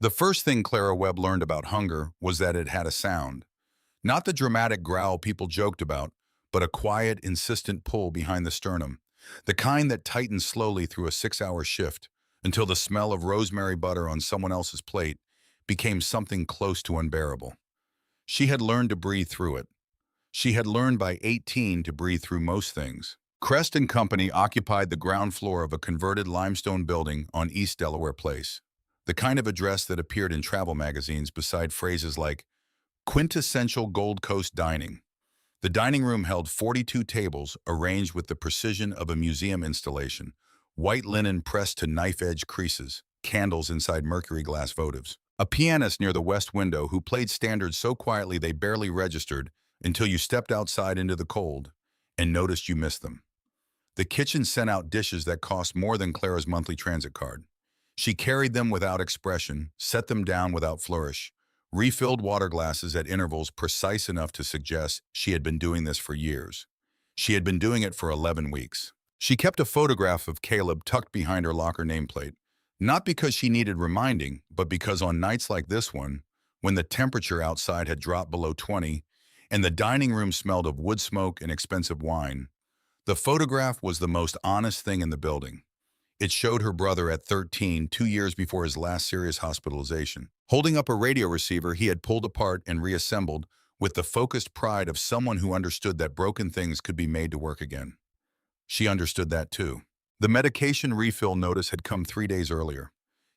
The first thing Clara Webb learned about hunger was that it had a sound. Not the dramatic growl people joked about, but a quiet, insistent pull behind the sternum, the kind that tightens slowly through a 6-hour shift until the smell of rosemary butter on someone else's plate became something close to unbearable. She had learned to breathe through it. She had learned by 18 to breathe through most things. Crest and Company occupied the ground floor of a converted limestone building on East Delaware Place, the kind of address that appeared in travel magazines beside phrases like quintessential Gold Coast dining. The dining room held 42 tables arranged with the precision of a museum installation, white linen pressed to knife-edge creases, candles inside mercury glass votives. A pianist near the west window who played standards so quietly they barely registered until you stepped outside into the cold and noticed you missed them. The kitchen sent out dishes that cost more than Clara's monthly transit card. She carried them without expression, set them down without flourish, refilled water glasses at intervals precise enough to suggest she had been doing this for years. She had been doing it for 11 weeks. She kept a photograph of Caleb tucked behind her locker nameplate, not because she needed reminding, but because on nights like this one, when the temperature outside had dropped below 20 and the dining room smelled of wood smoke and expensive wine, the photograph was the most honest thing in the building. It showed her brother at 13, 2 years before his last serious hospitalization, holding up a radio receiver he had pulled apart and reassembled with the focused pride of someone who understood that broken things could be made to work again. She understood that too. The medication refill notice had come 3 days earlier.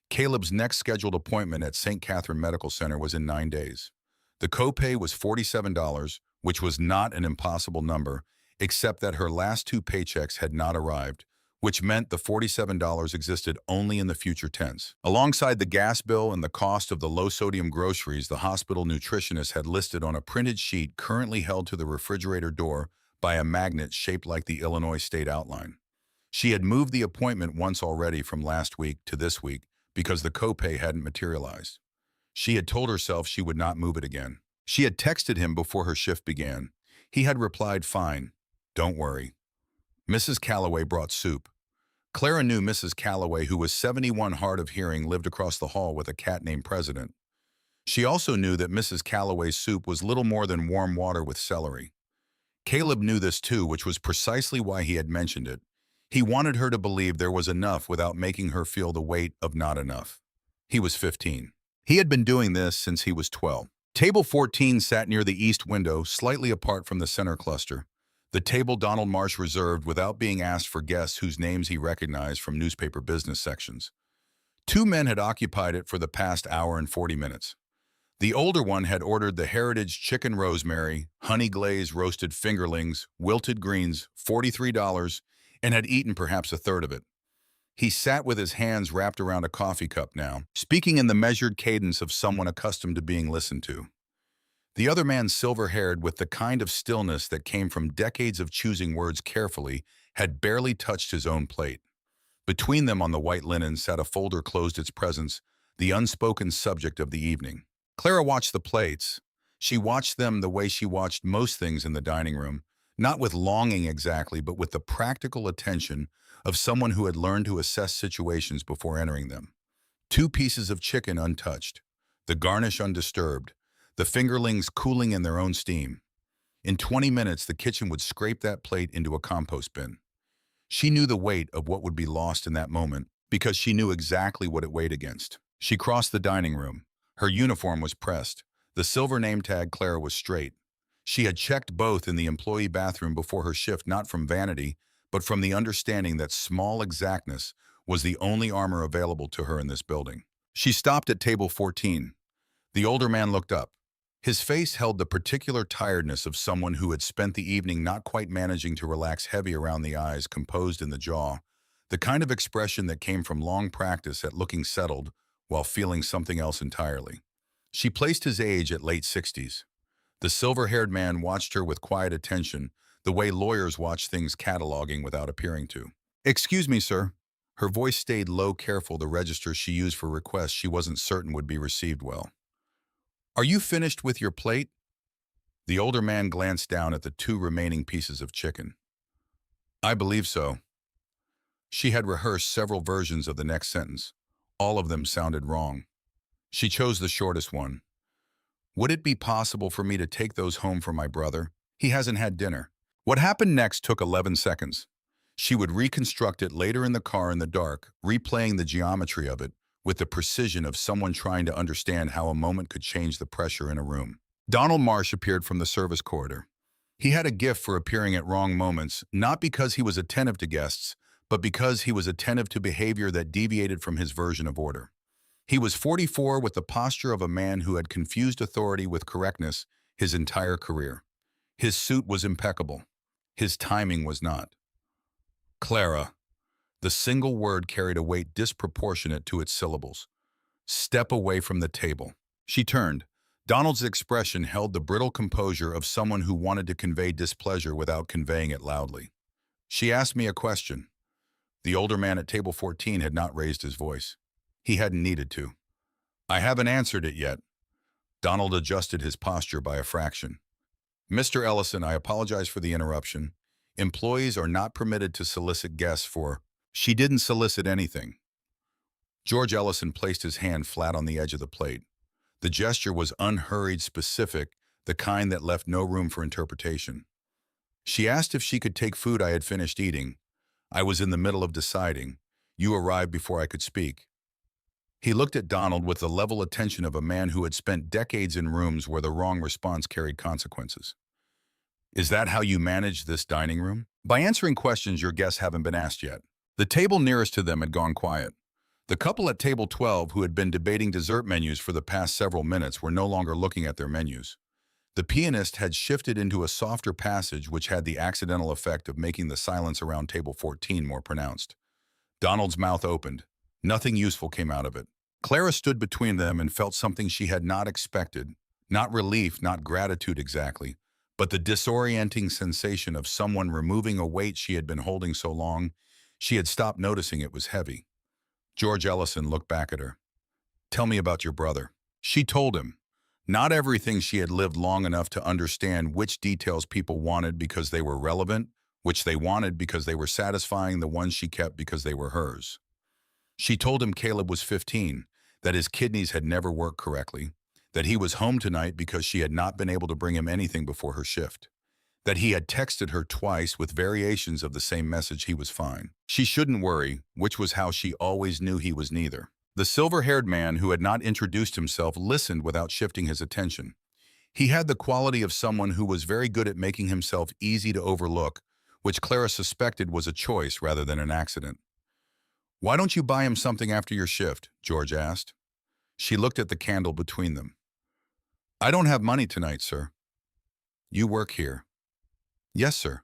Caleb's next scheduled appointment at St. Catherine Medical Center was in 9 days. The copay was $47, which was not an impossible number, except that her last two paychecks had not arrived, which meant the $47 existed only in the future tense. Alongside the gas bill and the cost of the low-sodium groceries the hospital nutritionist had listed on a printed sheet currently held to the refrigerator door by a magnet shaped like the Illinois state outline. She had moved the appointment once already from last week to this week because the copay hadn't materialized. She had told herself she would not move it again. She had texted him before her shift began. He had replied, "Fine, don't worry." Mrs. Calloway brought soup. Clara knew Mrs. Calloway, who was 71 hard of hearing, lived across the hall with a cat named President. She also knew that Mrs. Calloway's soup was little more than warm water with celery. Caleb knew this too, which was precisely why he had mentioned it. He wanted her to believe there was enough without making her feel the weight of not enough. He was 15. He had been doing this since he was 12. Table 14 sat near the east window, slightly apart from the center cluster. The table Donald Marsh reserved without being asked for guests whose names he recognized from newspaper business sections. Two men had occupied it for the past hour and 40 minutes. The older one had ordered the Heritage Chicken Rosemary, honey glazed roasted fingerlings, wilted greens, $43, and had eaten perhaps a third of it. He sat with his hands wrapped around a coffee cup now, speaking in the measured cadence of someone accustomed to being listened to. The other man, silver-haired with the kind of stillness that came from decades of choosing words carefully, had barely touched his own plate. Between them on the white linen sat a folder closed its presence, the unspoken subject of the evening. Clara watched the plates. She watched them the way she watched most things in the dining room, not with longing exactly, but with the practical attention of someone who had learned to assess situations before entering them. Two pieces of chicken untouched, the garnish undisturbed, the fingerlings cooling in their own steam. In 20 minutes, the kitchen would scrape that plate into a compost bin. She knew the weight of what would be lost in that moment because she knew exactly what it weighed against. She crossed the dining room. Her uniform was pressed. The silver name tag Clara was straight. She had checked both in the employee bathroom before her shift, not from vanity, but from the understanding that small exactness was the only armor available to her in this building. She stopped at table 14. The older man looked up. His face held the particular tiredness of someone who had spent the evening not quite managing to relax, heavy around the eyes, composed in the jaw, the kind of expression that came from long practice at looking settled while feeling something else entirely. She placed his age at late 60s. The silver-haired man watched her with quiet attention, the way lawyers watch things cataloging without appearing to. "Excuse me, sir." Her voice stayed low, careful, the register she used for requests she wasn't certain would be received well. "Are you finished with your plate?" The older man glanced down at the two remaining pieces of chicken. "I believe so." She had rehearsed several versions of the next sentence. All of them sounded wrong. She chose the shortest one. Would it be possible for me to take those home for my brother? He hasn't had dinner. What happened next took 11 seconds. She would reconstruct it later in the car in the dark, replaying the geometry of it with the precision of someone trying to understand how a moment could change the pressure in a room. Donald Marsh appeared from the service corridor. He had a gift for appearing at wrong moments, not because he was attentive to guests, but because he was attentive to behavior that deviated from his version of order. He was 44 with the posture of a man who had confused authority with correctness his entire career. His suit was impeccable. His timing was not. Clara. The single word carried a weight disproportionate to its syllables. Step away from the table. She turned. Donald's expression held the brittle composure of someone who wanted to convey displeasure without conveying it loudly. She asked me a question. The older man at table 14 had not raised his voice. He hadn't needed to. I haven't answered it yet. Donald adjusted his posture by a fraction. Mr. Ellison, I apologize for the interruption. Employees are not permitted to solicit guests for... She didn't solicit anything. George Ellison placed his hand flat on the edge of the plate. The gesture was unhurried, specific, the kind that left no room for interpretation. She asked if she could take food I had finished eating. I was in the middle of deciding. You arrived before I could speak. He looked at Donald with the level attention of a man who had spent decades in rooms where the wrong response carried consequences. Is that how you manage this dining room? By answering questions your guests haven't been asked yet. The table nearest to them had gone quiet. The couple at table 12 who had been debating dessert menus for the past several minutes were no longer looking at their menus. The pianist had shifted into a softer passage which had the accidental effect of making the silence around table 14 more pronounced. Donald's mouth opened. Nothing useful came out of it. Clara stood between them and felt something she had not expected. Not relief, not gratitude exactly, but the disorienting sensation of someone removing a weight she had been holding so long, she had stopped noticing it was heavy. George Ellison looked back at her. Tell me about your brother. She told him. Not everything. She had lived long enough to understand which details people wanted because they were relevant, which they wanted because they were satisfying, the ones she kept because they were hers. She told him Caleb was 15, that his kidneys had never worked correctly, that he was home tonight because she had not been able to bring him anything before her shift, that he had texted her twice with variations of the same message he was fine. She shouldn't worry, which was how she always knew he was neither. The silver-haired man who had not introduced himself listened without shifting his attention. He had the quality of someone who was very good at making himself easy to overlook, which Clara suspected was a choice rather than an accident. Why don't you buy him something after your shift? George asked. She looked at the candle between them. I don't have money tonight, sir. You work here. Yes, sir.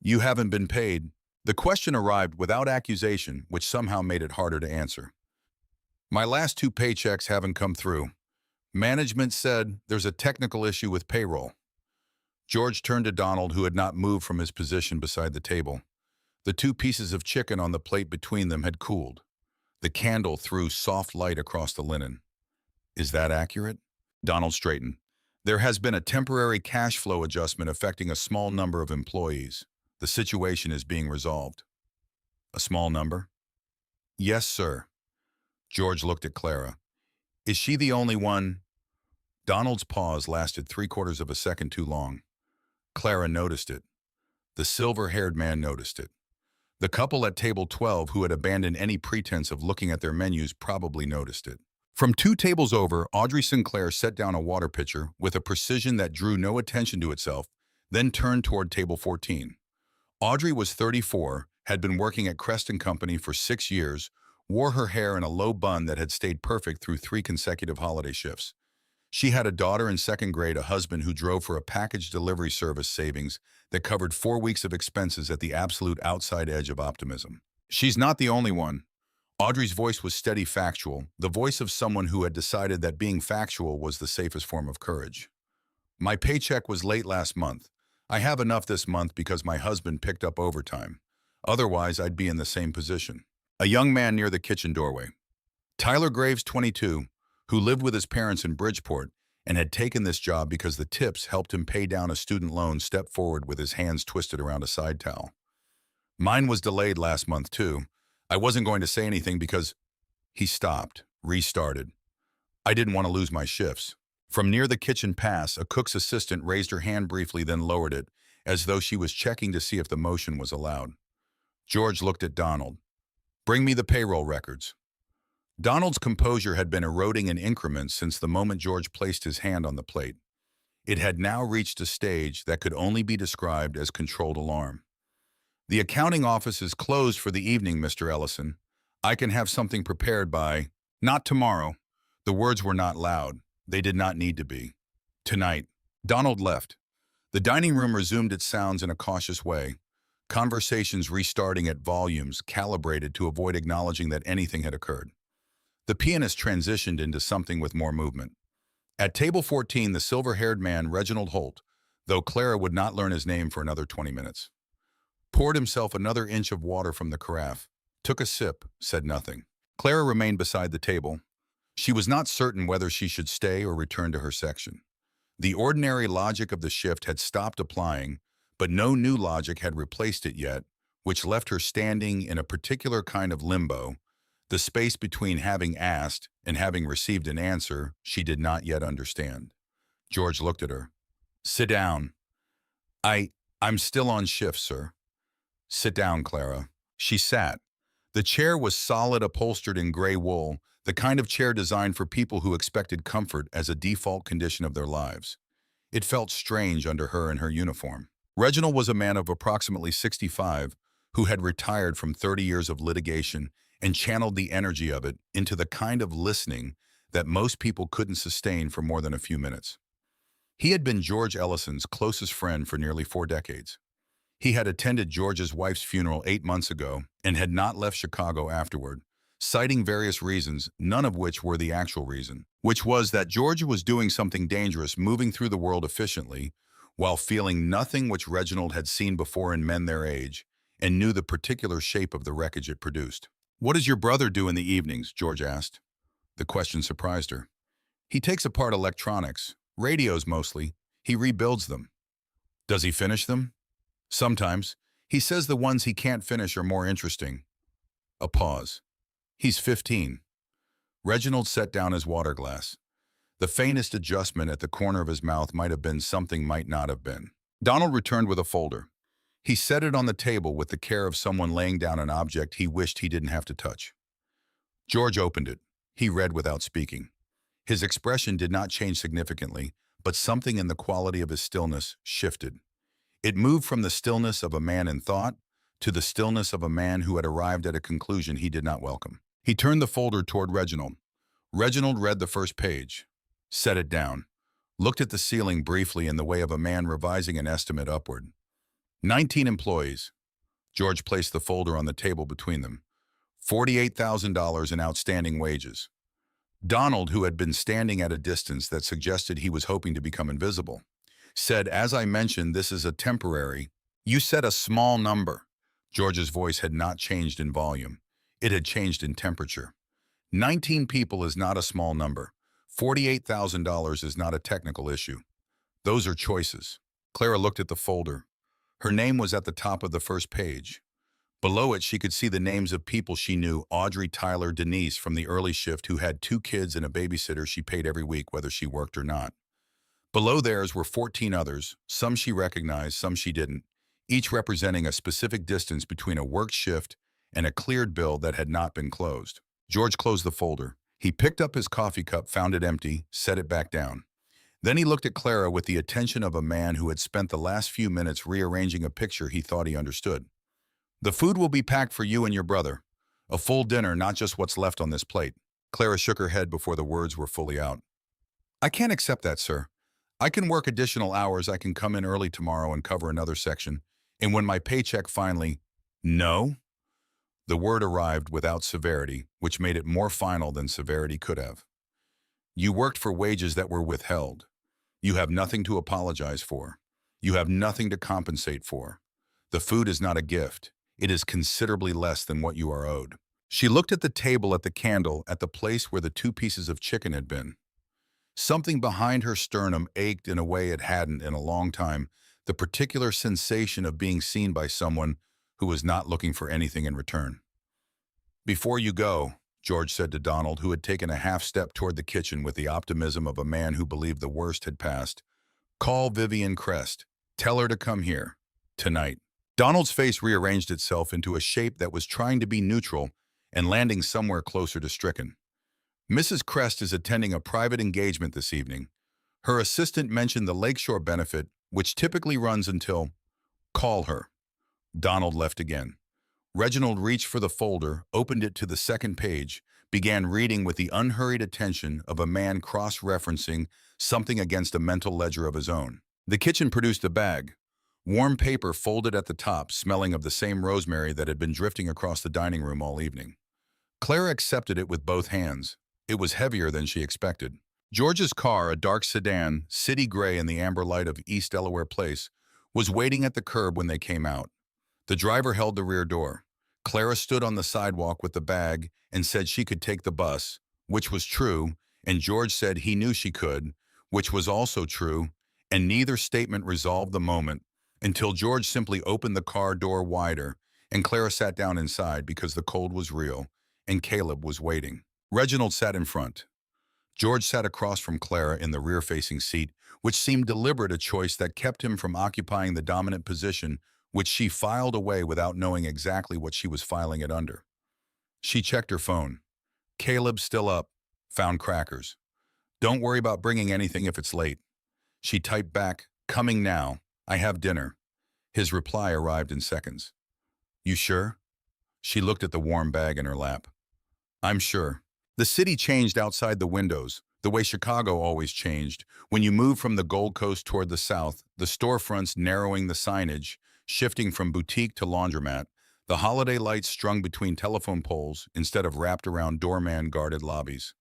You haven't been paid. The question arrived without accusation, which somehow made it harder to answer. My last 2 paychecks haven't come through. Management said there's a technical issue with payroll. George turned to Donald, who had not moved from his position beside the table. The 2 pieces of chicken on the plate between them had cooled. The candle threw soft light across the linen. Is that accurate? Donald straightened. There has been a temporary cash flow adjustment affecting a small number of employees. The situation is being resolved. A small number? Yes, sir. George looked at Clara. Is she the only one? Donald's pause lasted 3/4 of a second too long. Clara noticed it. The silver-haired man noticed it. The couple at table 12 who had abandoned any pretense of looking at their menus probably noticed it. From 2 tables over, Audrey Sinclair set down a water pitcher with a precision that drew no attention to itself, then turned toward table 14. Audrey was 34, had been working at Crest & Company for 6 years, wore her hair in a low bun that had stayed perfect through 3 consecutive holiday shifts. She had a daughter in 2nd grade, a husband who drove for a package delivery service, savings that covered 4 weeks of expenses at the absolute outside edge of optimism. She's not the only one. Audrey's voice was steady, factual, the voice of someone who had decided that being factual was the safest form of courage. My paycheck was late last month. I have enough this month because my husband picked up overtime. Otherwise, I'd be in the same position. A young man near the kitchen doorway. Tyler Graves, 22, who lived with his parents in Bridgeport and had taken this job because the tips helped him pay down a student loan, stepped forward with his hands twisted around a side towel. Mine was delayed last month, too. I wasn't going to say anything because... He stopped, restarted. I didn't want to lose my shifts. From near the kitchen pass, a cook's assistant raised her hand briefly, then lowered it, as though she was checking to see if the motion was allowed. George looked at Donald. Bring me the payroll records. Donald's composure had been eroding in increments since the moment George placed his hand on the plate. It had now reached a stage that could only be described as controlled alarm. The accounting office is closed for the evening, Mr. Ellison. I can have something prepared by— Not tomorrow. The words were not loud. They did not need to be. Tonight. Donald left. The dining room resumed its sounds in a cautious way, conversations restarting at volumes calibrated to avoid acknowledging that anything had occurred. The pianist transitioned into something with more movement. At table 14, the silver-haired man, Reginald Holt, though Clara would not learn his name for another 20 minutes, poured himself another inch of water from the carafe, took a sip, said nothing. Clara remained beside the table. She was not certain whether she should stay or return to her section. The ordinary logic of the shift had stopped applying, but no new logic had replaced it yet, which left her standing in a particular kind of limbo, the space between having asked and having received an answer she did not yet understand. George looked at her. Sit down. I'm still on shift, sir. Sit down, Clara. She sat. The chair was solid, upholstered in gray wool, the kind of chair designed for people who expected comfort as a default condition of their lives. It felt strange under her in her uniform. Reginald was a man of approximately 65 who had retired from 30 years of litigation and channeled the energy of it into the kind of listening that most people couldn't sustain for more than a few minutes. He had been George Ellison's closest friend for nearly 4 decades. He had attended George's wife's funeral 8 months ago and had not left Chicago afterward, citing various reasons, none of which were the actual reason, which was that George was doing something dangerous, moving through the world efficiently, while feeling nothing which Reginald had seen before in men their age, and knew the particular shape of the wreckage it produced. What does your brother do in the evenings? George asked. The question surprised her. He takes apart electronics, radios mostly. He rebuilds them. Does he finish them? Sometimes. He says the ones he can't finish are more interesting. A pause. He's 15. Reginald set down his water glass. The faintest adjustment at the corner of his mouth might have been something might not have been. Donald returned with a folder. He set it on the table with the care of someone laying down an object he wished he didn't have to touch. George opened it. He read without speaking. His expression did not change significantly, but something in the quality of his stillness shifted. It moved from the stillness of a man in thought to the stillness of a man who had arrived at a conclusion he did not welcome. He turned the folder toward Reginald. Reginald read the first page, set it down, looked at the ceiling briefly in the way of a man revising an estimate upward. 19 employees. George placed the folder on the table between them. $48,000 in outstanding wages. Donald, who had been standing at a distance that suggested he was hoping to become invisible, said, as I mentioned, this is a temporary. You said a small number. George's voice had not changed in volume. It had changed in temperature. 19 people is not a small number. $48,000 is not a technical issue. Those are choices. Clara looked at the folder. Her name was at the top of the first page. Below it, she could see the names of people she knew, Audrey, Tyler, Denise from the early shift who had 2 kids and a babysitter she paid every week whether she worked or not. Below theirs were 14 others, some she recognized, some she didn't, each representing a specific distance between a work shift and a cleared bill that had not been closed. George closed the folder. He picked up his coffee cup, found it empty, set it back down. Then he looked at Clara with the attention of a man who had spent the last few minutes rearranging a picture he thought he understood. The food will be packed for you and your brother. A full dinner, not just what's left on this plate. Clara shook her head before the words were fully out. I can't accept that, sir. I can work additional hours. I can come in early tomorrow and cover another section. And when my paycheck finally— No? The word arrived without severity, which made it more final than severity could have. You worked for wages that were withheld. You have nothing to apologize for. You have nothing to compensate for. The food is not a gift. It is considerably less than what you are owed. She looked at the table, at the candle, at the place where the 2 pieces of chicken had been. Something behind her sternum ached in a way it hadn't in a long time, the particular sensation of being seen by someone who was not looking for anything in return. Before you go, George said to Donald, who had taken a half step toward the kitchen with the optimism of a man who believed the worst had passed. Call Vivian Crest. Tell her to come here. Tonight. Donald's face rearranged itself into a shape that was trying to be neutral and landing somewhere closer to stricken. Mrs. Crest is attending a private engagement this evening. Her assistant mentioned the Lakeshore benefit, which typically runs until... Call her. Donald left again. Reginald reached for the folder, opened it to the second page, began reading with the unhurried attention of a man cross-referencing something against a mental ledger of his own. The kitchen produced a bag. Warm paper folded at the top, smelling of the same rosemary that had been drifting across the dining room all evening. Clara accepted it with both hands. It was heavier than she expected. George's car, a dark sedan, city gray in the amber light of East Delaware Place, was waiting at the curb when they came out. The driver held the rear door. Clara stood on the sidewalk with the bag and said she could take the bus, which was true, and George said he knew she could, which was also true, and neither statement resolved the moment until George simply opened the car door wider and Clara sat down inside because the cold was real and Caleb was waiting. Reginald sat in front. George sat across from Clara in the rear-facing seat, which seemed deliberate, a choice that kept him from occupying the dominant position, which she filed away without knowing exactly what she was filing it under. She checked her phone. Caleb, still up. Found crackers. Don't worry about bringing anything if it's late. She typed back, coming now. I have dinner. His reply arrived in seconds. You sure? She looked at the warm bag in her lap. I'm sure. The city changed outside the windows, the way Chicago always changed. When you moved from the Gold Coast toward the south, the storefronts narrowing the signage, shifting from boutique to laundromat, the holiday lights strung between telephone poles instead of wrapped around doorman-guarded lobbies.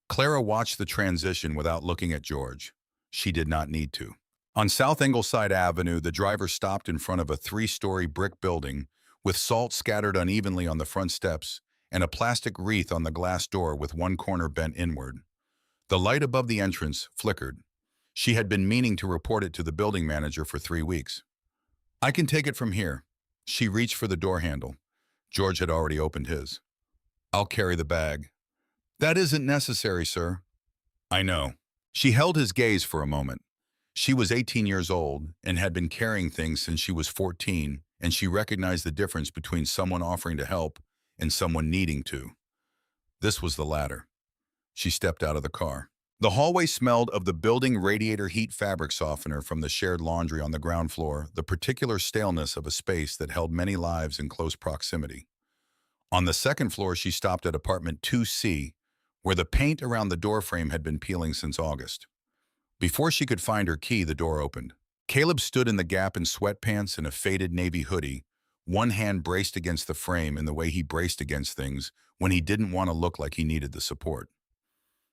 Clara watched the transition without looking at George. She did not need to. On South Ingleside Avenue, the driver stopped in front of a 3-story brick building with salt scattered unevenly on the front steps and a plastic wreath on the glass door with one corner bent inward. The light above the entrance flickered. She had been meaning to report it to the building manager for 3 weeks. I can take it from here. She reached for the door handle. George had already opened his. I'll carry the bag. That isn't necessary, sir. I know. She held his gaze for a moment. She was 18 years old and had been carrying things since she was 14, and she recognized the difference between someone offering to help and someone needing to. This was the latter. She stepped out of the car. The hallway smelled of the building radiator heat fabric softener from the shared laundry on the ground floor, the particular staleness of a space that held many lives in close proximity. On the second floor, she stopped at apartment 2C, where the paint around the doorframe had been peeling since August. Before she could find her key, the door opened. Caleb stood in the gap in sweatpants and a faded navy hoodie, one hand braced against the frame in the way he braced against things when he didn't want to look like he needed the support.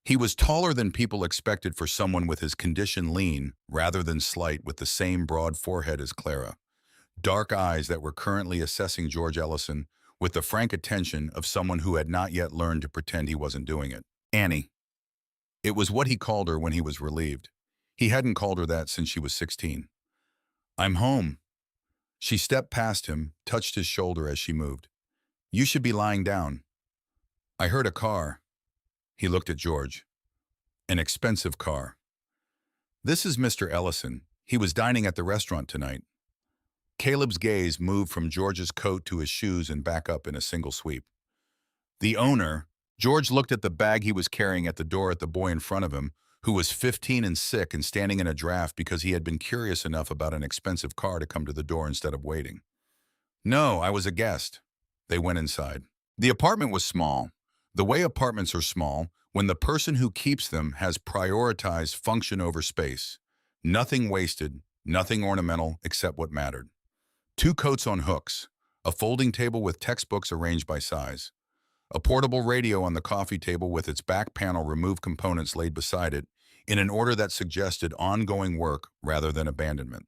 He was taller than people expected for someone with his condition, lean rather than slight, with the same broad forehead as Clara. Dark eyes that were currently assessing George Ellison with the frank attention of someone who had not yet learned to pretend he wasn't doing it. Annie. It was what he called her when he was relieved. He hadn't called her that since she was 16. I'm home. She stepped past him, touched his shoulder as she moved. You should be lying down. I heard a car. He looked at George. An expensive car. This is Mr. Ellison. He was dining at the restaurant tonight. Caleb's gaze moved from George's coat to his shoes and back up in a single sweep. The owner. George looked at the bag he was carrying at the door at the boy in front of him, who was 15 and sick and standing in a draft because he had been curious enough about an expensive car to come to the door instead of waiting. No, I was a guest. They went inside. The apartment was small. The way apartments are small, when the person who keeps them has prioritized function over space. Nothing wasted, nothing ornamental except what mattered. 2 coats on hooks, a folding table with textbooks arranged by size, a portable radio on the coffee table with its back panel removed components laid beside it in an order that suggested ongoing work rather than abandonment.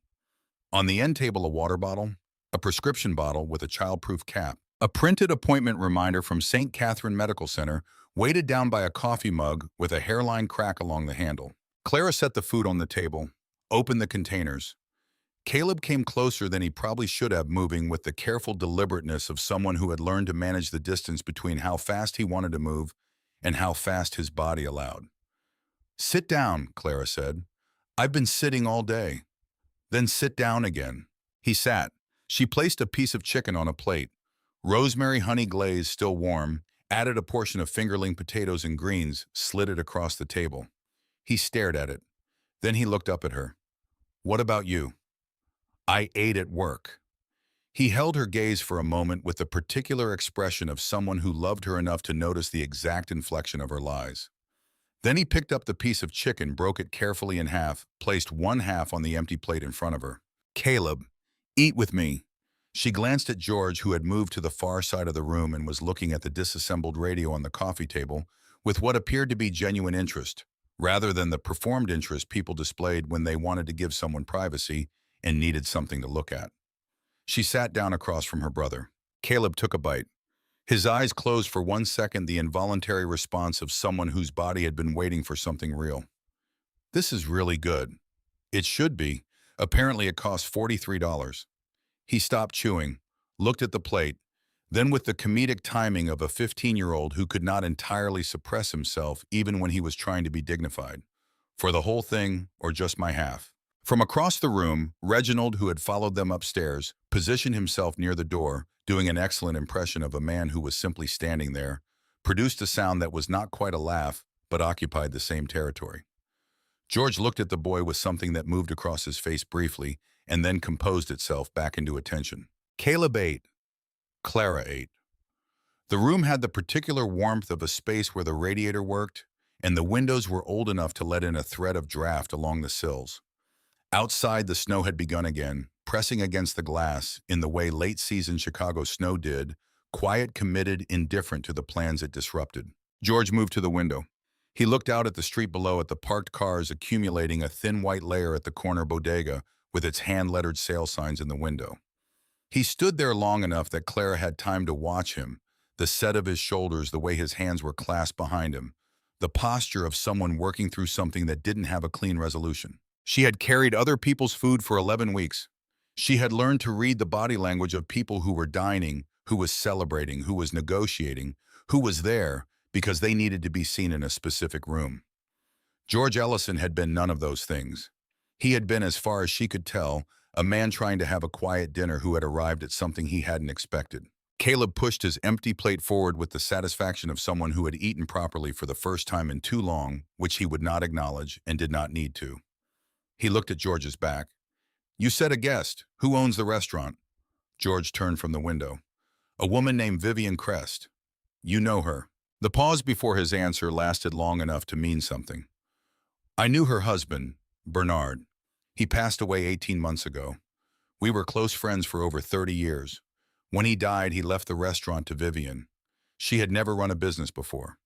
On the end table, a water bottle, a prescription bottle with a childproof cap, a printed appointment reminder from St. Catherine Medical Center, weighted down by a coffee mug with a hairline crack along the handle. Clara set the food on the table, opened the containers. Caleb came closer than he probably should have, moving with the careful deliberateness of someone who had learned to manage the distance between how fast he wanted to move and how fast his body allowed. "Sit down," Clara said. "I've been sitting all day." "Then sit down again." He sat. She placed a piece of chicken on a plate. Rosemary honey glaze still warm, added a portion of fingerling potatoes and greens, slid it across the table. He stared at it. Then he looked up at her. "What about you?" "I ate at work." He held her gaze for a moment with the particular expression of someone who loved her enough to notice the exact inflection of her lies. Then he picked up the piece of chicken, broke it carefully in half, placed one half on the empty plate in front of her. "Caleb, eat with me." She glanced at George, who had moved to the far side of the room and was looking at the disassembled radio on the coffee table with what appeared to be genuine interest, rather than the performed interest people displayed when they wanted to give someone privacy and needed something to look at. She sat down across from her brother. Caleb took a bite. His eyes closed for 1 second, the involuntary response of someone whose body had been waiting for something real. "This is really good." "It should be. Apparently it costs $43. He stopped chewing, looked at the plate, then with the comedic timing of a 15-year-old who could not entirely suppress himself even when he was trying to be dignified. "For the whole thing, or just my half?" From across the room, Reginald, who had followed them upstairs, positioned himself near the door, doing an excellent impression of a man who was simply standing there, produced a sound that was not quite a laugh, but occupied the same territory. George looked at the boy with something that moved across his face briefly, and then composed itself back into attention. Caleb ate. Clara ate. The room had the particular warmth of a space where the radiator worked, and the windows were old enough to let in a thread of draft along the sills. Outside, the snow had begun again, pressing against the glass in the way late-season Chicago snow did, quiet, committed, indifferent to the plans it disrupted. George moved to the window. He looked out at the street below, at the parked cars accumulating a thin white layer at the corner bodega with its hand-lettered sale signs in the window. He stood there long enough that Clara had time to watch him, the set of his shoulders, the way his hands were clasped behind him, the posture of someone working through something that didn't have a clean resolution. She had carried other people's food for 11 weeks. She had learned to read the body language of people who were dining, who was celebrating, who was negotiating, who was there because they needed to be seen in a specific room. George Ellison had been none of those things. He had been, as far as she could tell, a man trying to have a quiet dinner who had arrived at something he hadn't expected. Caleb pushed his empty plate forward with the satisfaction of someone who had eaten properly for the first time in too long, which he would not acknowledge and did not need to. He looked at George's back. "You said a guest. Who owns the restaurant?" George turned from the window. "A woman named Vivian Crest. You know her." The pause before his answer lasted long enough to mean something. "I knew her husband, Bernard. He passed away 18 months ago. We were close friends for over 30 years. When he died, he left the restaurant to Vivian. She had never run a business before.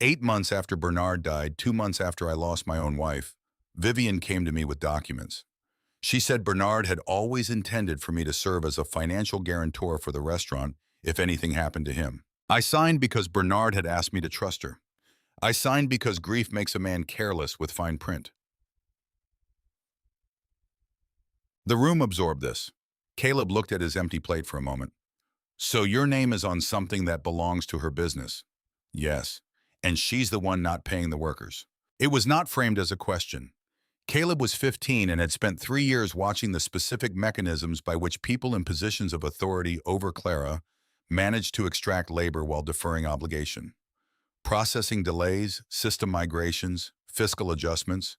8 months after Bernard died, 2 months after I lost my own wife, Vivian came to me with documents. She said Bernard had always intended for me to serve as a financial guarantor for the restaurant if anything happened to him. I signed because Bernard had asked me to trust her. I signed because grief makes a man careless with fine print." The room absorbed this. Caleb looked at his empty plate for a moment. "So your name is on something that belongs to her business?" "Yes. And she's the one not paying the workers." It was not framed as a question. Caleb was 15 and had spent 3 years watching the specific mechanisms by which people in positions of authority over Clara managed to extract labor while deferring obligation. Processing delays, system migrations, fiscal adjustments,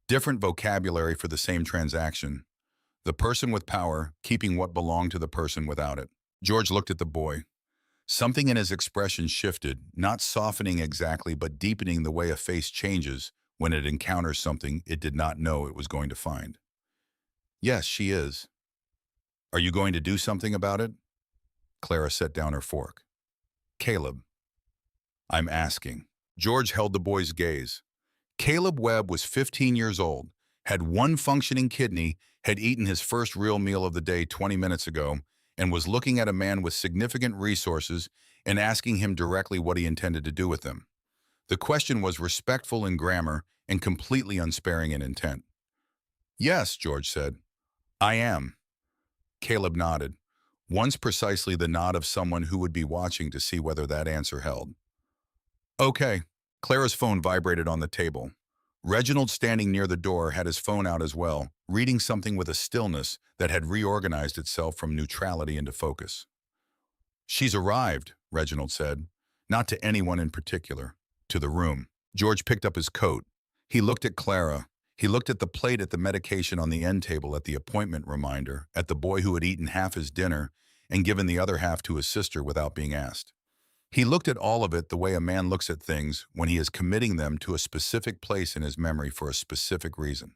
different vocabulary for the same transaction. The person with power keeping what belonged to the person without it. George looked at the boy. Something in his expression shifted, not softening exactly, but deepening the way a face changes when it encounters something it did not know it was going to find. "Yes, she is." "Are you going to do something about it?" Clara set down her fork. "Caleb, I'm asking." George held the boy's gaze. Caleb Webb was 15 years old, had one functioning kidney, had eaten his first real meal of the day 20 minutes ago, and was looking at a man with significant resources and asking him directly what he intended to do with them. The question was respectful in grammar and completely unsparing in intent. "Yes," George said. I am. Caleb nodded. Once precisely the nod of someone who would be watching to see whether that answer held. Okay. Clara's phone vibrated on the table. Reginald, standing near the door, had his phone out as well, reading something with a stillness that had reorganized itself from neutrality into focus. She's arrived, Reginald said, not to anyone in particular, to the room. George picked up his coat. He looked at Clara. He looked at the plate, at the medication on the end table, at the appointment reminder, at the boy who had eaten half his dinner and given the other half to his sister without being asked. He looked at all of it the way a man looks at things when he is committing them to a specific place in his memory for a specific reason.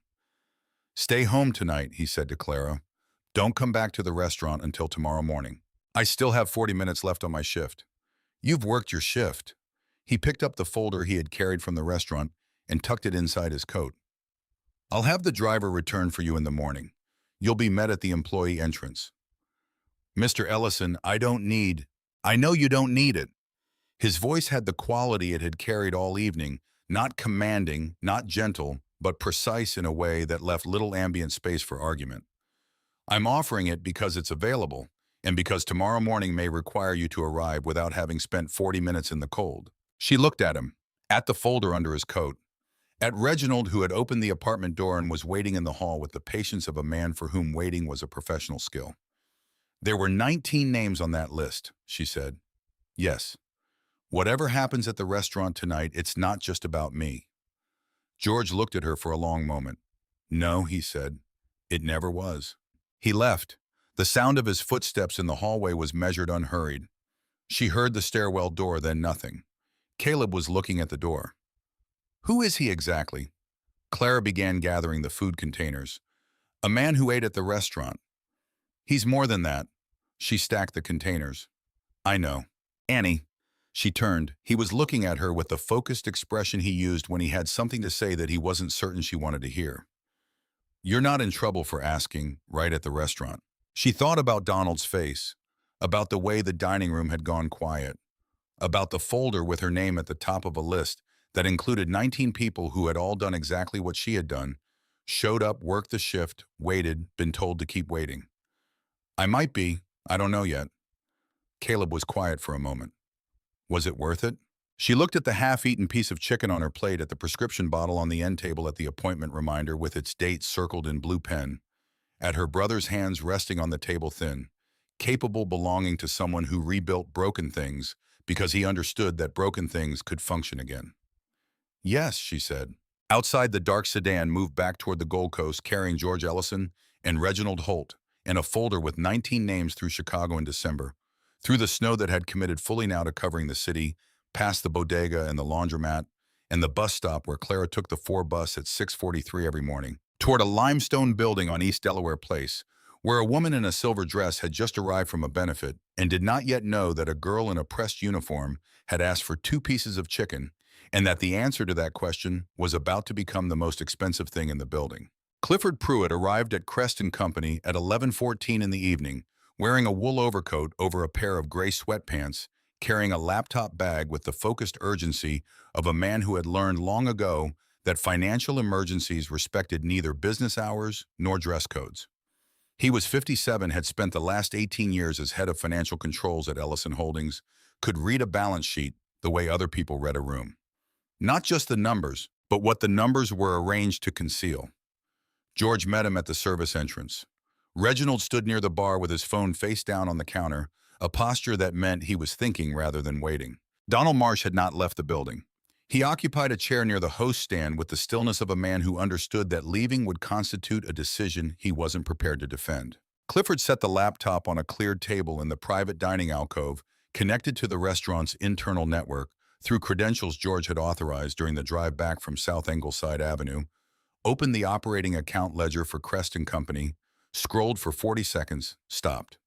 Stay home tonight, he said to Clara. Don't come back to the restaurant until tomorrow morning. I still have 40 minutes left on my shift. You've worked your shift. He picked up the folder he had carried from the restaurant and tucked it inside his coat. I'll have the driver return for you in the morning. You'll be met at the employee entrance. Mr. Ellison, I know you don't need it. His voice had the quality it had carried all evening, not commanding, not gentle, but precise in a way that left little ambient space for argument. I'm offering it because it's available, and because tomorrow morning may require you to arrive without having spent 40 minutes in the cold. She looked at him, at the folder under his coat, at Reginald, who had opened the apartment door and was waiting in the hall with the patience of a man for whom waiting was a professional skill. There were 19 names on that list, she said. Yes. Whatever happens at the restaurant tonight, it's not just about me. George looked at her for a long moment. No, he said. It never was. He left. The sound of his footsteps in the hallway was measured, unhurried. She heard the stairwell door, then nothing. Caleb was looking at the door. Who is he exactly? Clara began gathering the food containers. A man who ate at the restaurant. He's more than that. She stacked the containers. I know. Annie. She turned. He was looking at her with the focused expression he used when he had something to say that he wasn't certain she wanted to hear. You're not in trouble for asking, right at the restaurant. She thought about Donald's face, about the way the dining room had gone quiet, about the folder with her name at the top of a list that included 19 people who had all done exactly what she had done, showed up, worked the shift, waited, been told to keep waiting. I might be. I don't know yet. Caleb was quiet for a moment. Was it worth it? She looked at the half-eaten piece of chicken on her plate, at the prescription bottle on the end table, at the appointment reminder with its date circled in blue pen, at her brother's hands resting on the table, thin, capable, belonging to someone who rebuilt broken things because he understood that broken things could function again. Yes, she said. Outside, the dark sedan moved back toward the Gold Coast, carrying George Ellison and Reginald Holt, and a folder with 19 names through Chicago in December, through the snow that had committed fully now to covering the city, past the bodega and the laundromat, and the bus stop where Clara took the 4 bus at 6:43 every morning, toward a limestone building on East Delaware Place, where a woman in a silver dress had just arrived from a benefit and did not yet know that a girl in a pressed uniform had asked for 2 pieces of chicken, and that the answer to that question was about to become the most expensive thing in the building. Clifford Pruitt arrived at Crest & Company at 11:14 in the evening, wearing a wool overcoat over a pair of gray sweatpants, carrying a laptop bag with the focused urgency of a man who had learned long ago that financial emergencies respected neither business hours nor dress codes. He was 57, had spent the last 18 years as head of financial controls at Ellison Holdings, could read a balance sheet the way other people read a room. Not just the numbers, but what the numbers were arranged to conceal. George met him at the service entrance. Reginald stood near the bar with his phone face down on the counter, a posture that meant he was thinking rather than waiting. Donald Marsh had not left the building. He occupied a chair near the host stand with the stillness of a man who understood that leaving would constitute a decision he wasn't prepared to defend. Clifford set the laptop on a cleared table in the private dining alcove, connected to the restaurant's internal network through credentials George had authorized during the drive back from South Ingleside Avenue, opened the operating account ledger for Crest & Company, scrolled for 40 seconds, stopped.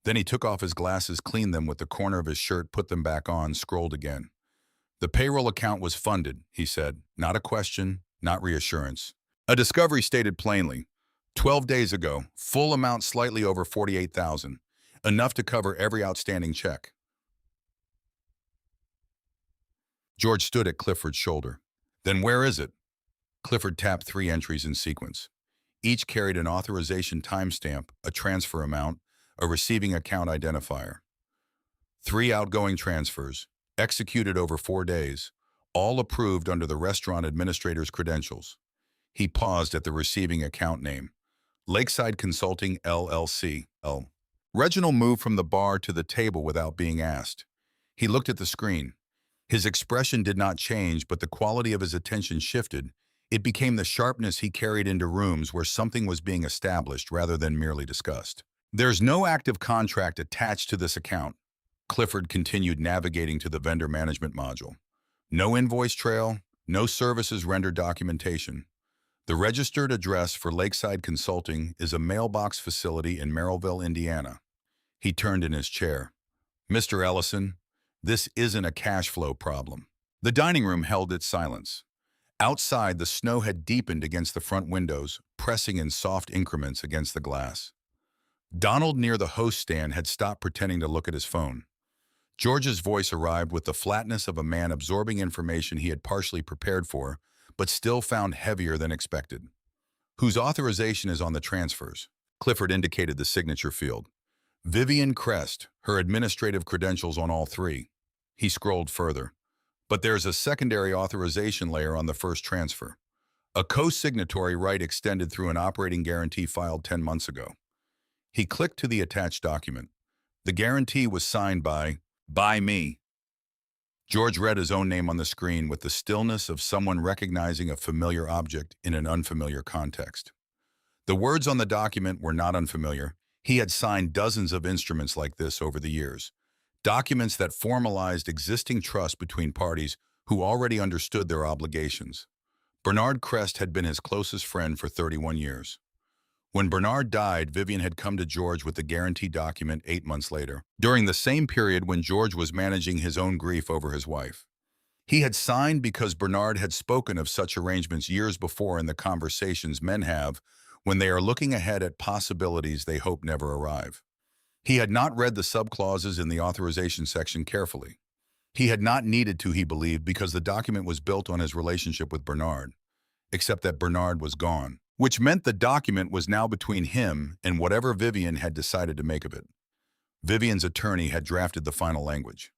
Then he took off his glasses, cleaned them with the corner of his shirt, put them back on, scrolled again. The payroll account was funded, he said, not a question, not reassurance. A discovery stated plainly, 12 days ago, full amount slightly over $48,000, enough to cover every outstanding check. George stood at Clifford's shoulder. Then where is it? Clifford tapped 3 entries in sequence. Each carried an authorization timestamp, a transfer amount, a receiving account identifier. 3 outgoing transfers, executed over 4 days, all approved under the restaurant administrator's credentials. He paused at the receiving account name. Lakeside Consulting, LLC. Reginald moved from the bar to the table without being asked. He looked at the screen. His expression did not change, but the quality of his attention shifted. It became the sharpness he carried into rooms where something was being established rather than merely discussed. There's no active contract attached to this account. Clifford continued navigating to the vendor management module. No invoice trail, no services rendered documentation. The registered address for Lakeside Consulting is a mailbox facility in Merrillville, Indiana. He turned in his chair. Mr. Ellison, this isn't a cash flow problem. The dining room held its silence. Outside, the snow had deepened against the front windows, pressing in soft increments against the glass. Donald near the host stand had stopped pretending to look at his phone. George's voice arrived with the flatness of a man absorbing information he had partially prepared for, but still found heavier than expected. Whose authorization is on the transfers? Clifford indicated the signature field. Vivian Crest, her administrative credentials on all 3. He scrolled further. But there's a secondary authorization layer on the first transfer. A co-signatory right extended through an operating guarantee filed 10 months ago. He clicked to the attached document. The guarantee was signed by me. George read his own name on the screen with the stillness of someone recognizing a familiar object in an unfamiliar context. The words on the document were not unfamiliar. He had signed dozens of instruments like this over the years, documents that formalized existing trust between parties who already understood their obligations. Bernard Crest had been his closest friend for 31 years. When Bernard died, Vivian had come to George with the guarantee document 8 months later, during the same period when George was managing his own grief over his wife. He had signed because Bernard had spoken of such arrangements years before in the conversations men have when they are looking ahead at possibilities they hope never arrive. He had not read the subclauses in the authorization section carefully. He had not needed to, he believed, because the document was built on his relationship with Bernard, except that Bernard was gone, which meant the document was now between him and whatever Vivian had decided to make of it. Vivian's attorney had drafted the final language.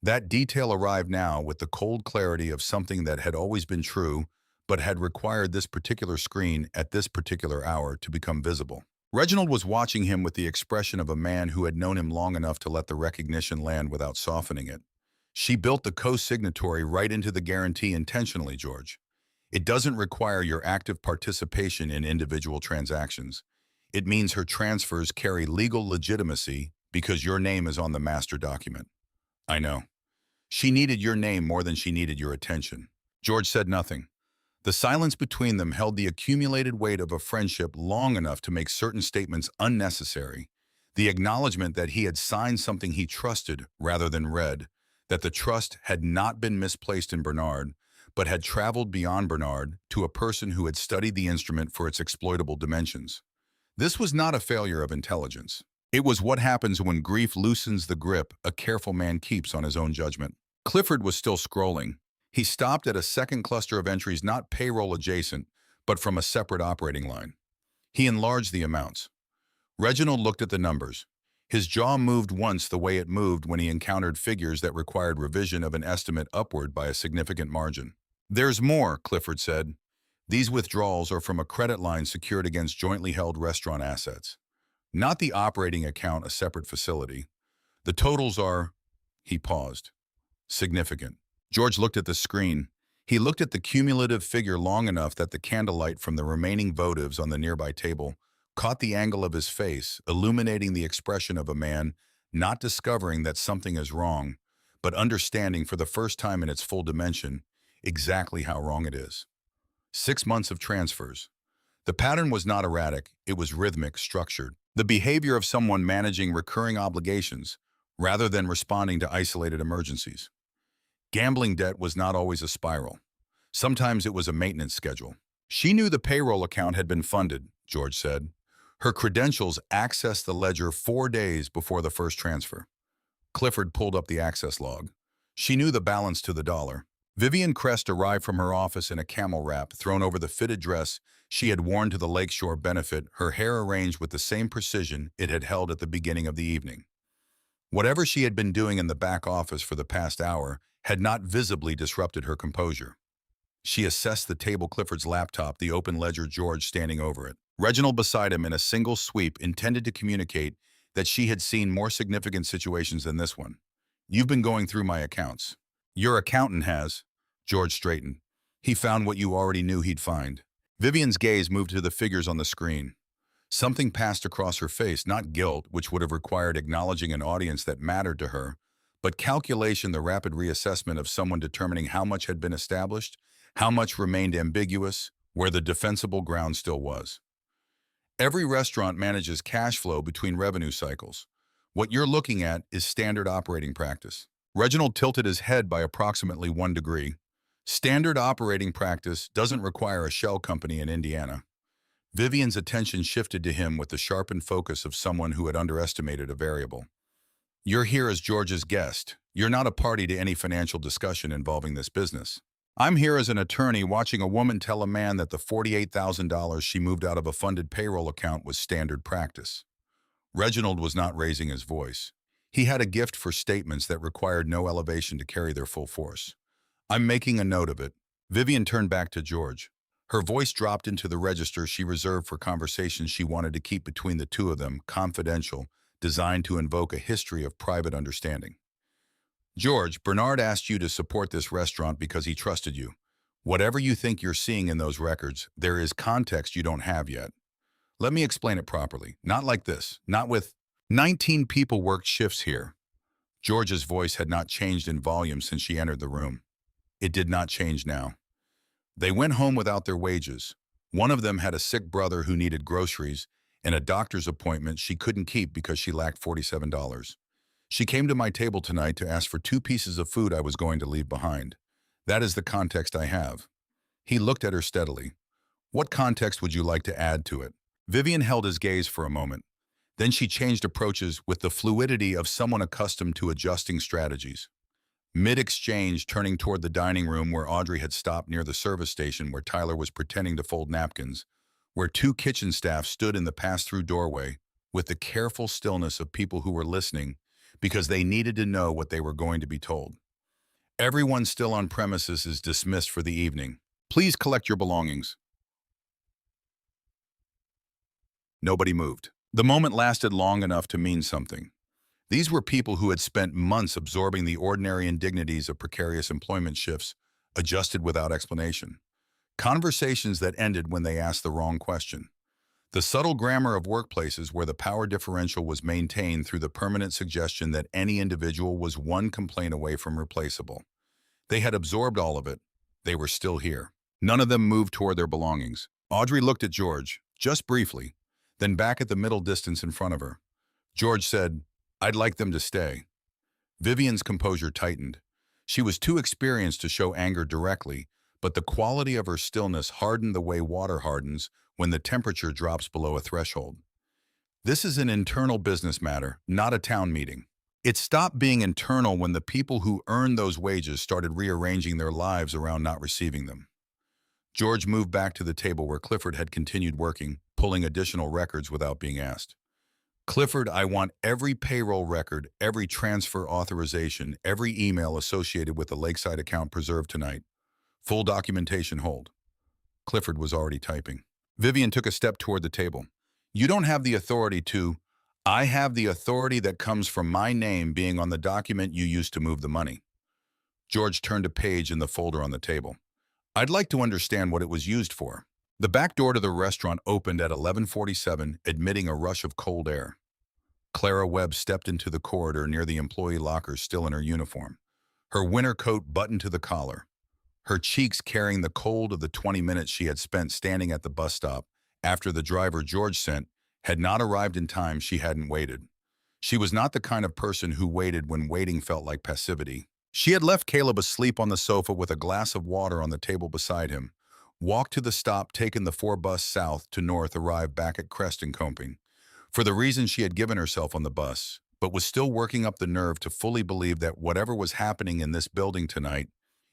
That detail arrived now with the cold clarity of something that had always been true, but had required this particular screen at this particular hour to become visible. Reginald was watching him with the expression of a man who had known him long enough to let the recognition land without softening it. She built the co-signatory right into the guarantee intentionally, George. It doesn't require your active participation in individual transactions. It means her transfers carry legal legitimacy because your name is on the master document. I know. She needed your name more than she needed your attention. George said nothing. The silence between them held the accumulated weight of a friendship long enough to make certain statements unnecessary, the acknowledgement that he had signed something he trusted rather than read, that the trust had not been misplaced in Bernard, but had traveled beyond Bernard to a person who had studied the instrument for its exploitable dimensions. This was not a failure of intelligence. It was what happens when grief loosens the grip a careful man keeps on his own judgment. Clifford was still scrolling. He stopped at a second cluster of entries not payroll adjacent, but from a separate operating line. He enlarged the amounts. Reginald looked at the numbers. His jaw moved once the way it moved when he encountered figures that required revision of an estimate upward by a significant margin. There's more, Clifford said. These withdrawals are from a credit line secured against jointly held restaurant assets. Not the operating account, a separate facility. The totals are, he paused, significant. George looked at the screen. He looked at the cumulative figure long enough that the candlelight from the remaining votives on the nearby table caught the angle of his face, illuminating the expression of a man not discovering that something is wrong, but understanding for the first time in its full dimension exactly how wrong it is. 6 months of transfers. The pattern was not erratic, it was rhythmic, structured. The behavior of someone managing recurring obligations rather than responding to isolated emergencies. Gambling debt was not always a spiral. Sometimes it was a maintenance schedule. She knew the payroll account had been funded, George said. Her credentials accessed the ledger 4 days before the first transfer. Clifford pulled up the access log. She knew the balance to the dollar. Vivian Crest arrived from her office in a camel wrap thrown over the fitted dress she had worn to the lakeshore benefit, her hair arranged with the same precision it had held at the beginning of the evening. Whatever she had been doing in the back office for the past hour had not visibly disrupted her composure. She assessed the table, Clifford's laptop, the open ledger, George standing over it, Reginald beside him, in a single sweep intended to communicate that she had seen more significant situations than this one. "You've been going through my accounts." "Your accountant has." George straightened. "He found what you already knew he'd find." Vivian's gaze moved to the figures on the screen. Something passed across her face, not guilt, which would have required acknowledging an audience that mattered to her, but calculation, the rapid reassessment of someone determining how much had been established, how much remained ambiguous, where the defensible ground still was. Every restaurant manages cash flow between revenue cycles. What you're looking at is standard operating practice. Reginald tilted his head by approximately 1 degree. Standard operating practice doesn't require a shell company in Indiana. Vivian's attention shifted to him with the sharpened focus of someone who had underestimated a variable. "You're here as George's guest. You're not a party to any financial discussion involving this business. I'm here as an attorney watching a woman tell a man that the $48,000 she moved out of a funded payroll account was standard practice." Reginald was not raising his voice. He had a gift for statements that required no elevation to carry their full force. "I'm making a note of it." Vivian turned back to George. Her voice dropped into the register she reserved for conversations she wanted to keep between the two of them, confidential, designed to invoke a history of private understanding. "George, Bernard asked you to support this restaurant because he trusted you. Whatever you think you're seeing in those records, there is context you don't have yet. Let me explain it properly. Not like this. Not with 19 people worked shifts here." George's voice had not changed in volume since she entered the room. It did not change now. "They went home without their wages. One of them had a sick brother who needed groceries and a doctor's appointment she couldn't keep because she lacked $47. She came to my table tonight to ask for 2 pieces of food I was going to leave behind. That is the context I have." He looked at her steadily. "What context would you like to add to it?" Vivian held his gaze for a moment. Then she changed approaches with the fluidity of someone accustomed to adjusting strategies. Mid-exchange, turning toward the dining room where Audrey had stopped near the service station where Tyler was pretending to fold napkins, where 2 kitchen staff stood in the pass-through doorway with the careful stillness of people who were listening because they needed to know what they were going to be told. "Everyone still on premises is dismissed for the evening. Please collect your belongings." Nobody moved. The moment lasted long enough to mean something. These were people who had spent months absorbing the ordinary indignities of precarious employment shifts, adjusted without explanation. Conversations that ended when they asked the wrong question. The subtle grammar of workplaces where the power differential was maintained through the permanent suggestion that any individual was one complaint away from replaceable. They had absorbed all of it. They were still here. None of them moved toward their belongings. Audrey looked at George, just briefly, then back at the middle distance in front of her. George said, "I'd like them to stay." Vivian's composure tightened. She was too experienced to show anger directly, but the quality of her stillness hardened the way water hardens when the temperature drops below a threshold. "This is an internal business matter, not a town meeting." It stopped being internal when the people who earned those wages started rearranging their lives around not receiving them. George moved back to the table where Clifford had continued working, pulling additional records without being asked. "Clifford, I want every payroll record, every transfer authorization, every email associated with the Lakeside account preserved tonight. Full documentation hold." Clifford was already typing. Vivian took a step toward the table. "You don't have the authority to—" "I have the authority that comes from my name being on the document you used to move the money." George turned a page in the folder on the table. "I'd like to understand what it was used for." The back door to the restaurant opened at 11:47, admitting a rush of cold air. Clara Webb stepped into the corridor near the employee lockers, still in her uniform, her winter coat buttoned to the collar, her cheeks carrying the cold of the 20 minutes she had spent standing at the bus stop after the driver George sent had not arrived in time. She hadn't waited. She was not the kind of person who waited when waiting felt like passivity. She had left Caleb asleep on the sofa with a glass of water on the table beside him, walked to the stop, taken the 4 bus south to north, arrived back at Crest and Coping, for the reason she had given herself on the bus, but was still working up the nerve to fully believe that whatever was happening in this building tonight,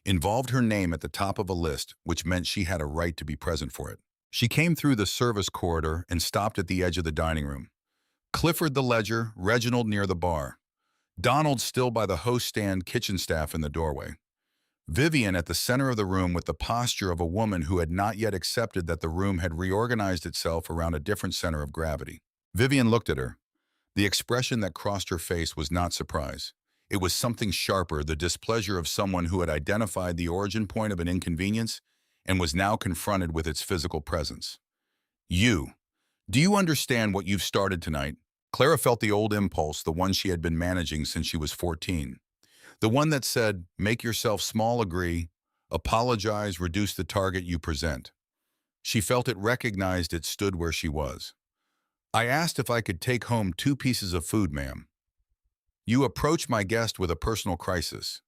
involved her name at the top of a list, which meant she had a right to be present for it. She came through the service corridor and stopped at the edge of the dining room. Clifford the ledger, Reginald near the bar. Donald still by the host stand, kitchen staff in the doorway. Vivian at the center of the room with the posture of a woman who had not yet accepted that the room had reorganized itself around a different center of gravity. Vivian looked at her. The expression that crossed her face was not surprise. It was something sharper, the displeasure of someone who had identified the origin point of an inconvenience and was now confronted with its physical presence. Do you understand what you've started tonight? Clara felt the old impulse, the one she had been managing since she was 14. The one that said, make yourself small, agree, apologize, reduce the target you present. She felt it, recognized it, stood where she was. I asked if I could take home 2 pieces of food, ma'am. You approached my guest with a personal crisis.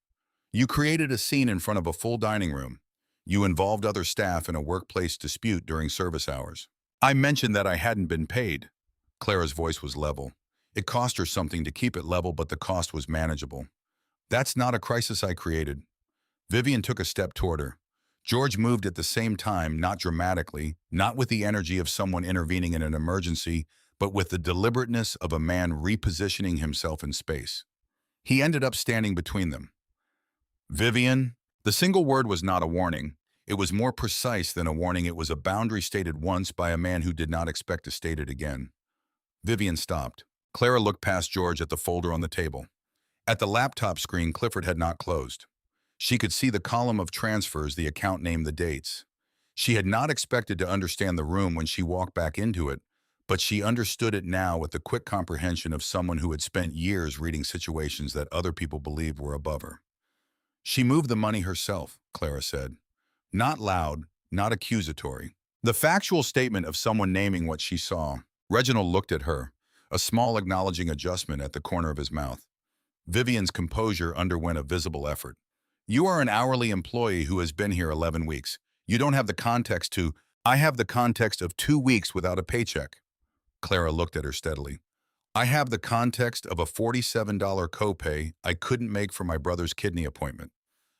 You created a scene in front of a full dining room. You involved other staff in a workplace dispute during service hours. I mentioned that I hadn't been paid. Clara's voice was level. It cost her something to keep it level, but the cost was manageable. That's not a crisis I created. Vivian took a step toward her. George moved at the same time, not dramatically, not with the energy of someone intervening in an emergency, but with the deliberateness of a man repositioning himself in space. He ended up standing between them. Vivian, the single word was not a warning. It was more precise than a warning. It was a boundary stated once by a man who did not expect to state it again. Vivian stopped. Clara looked past George at the folder on the table. At the laptop screen, Clifford had not closed. She could see the column of transfers, the account name, the dates. She had not expected to understand the room when she walked back into it, but she understood it now with the quick comprehension of someone who had spent years reading situations that other people believed were above her. She moved the money herself, Clara said. Not loud, not accusatory. The factual statement of someone naming what she saw. Reginald looked at her, a small acknowledging adjustment at the corner of his mouth. Vivian's composure underwent a visible effort. You are an hourly employee who has been here 11 weeks. You don't have the context to, I have the context of 2 weeks without a paycheck. Clara looked at her steadily. I have the context of a $47 copay I couldn't make for my brother's kidney appointment.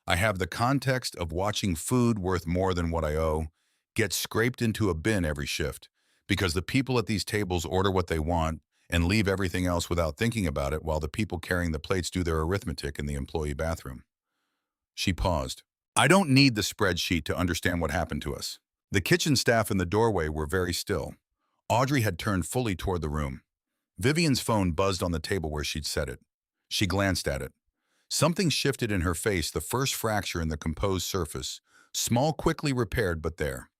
I have the context of watching food worth more than what I owe get scraped into a bin every shift because the people at these tables order what they want and leave everything else without thinking about it while the people carrying the plates do their arithmetic in the employee bathroom. She paused. I don't need the spreadsheet to understand what happened to us. The kitchen staff in the doorway were very still. Audrey had turned fully toward the room. Vivian's phone buzzed on the table where she'd set it. She glanced at it. Something shifted in her face, the first fracture in the composed surface, small, quickly repaired, but there.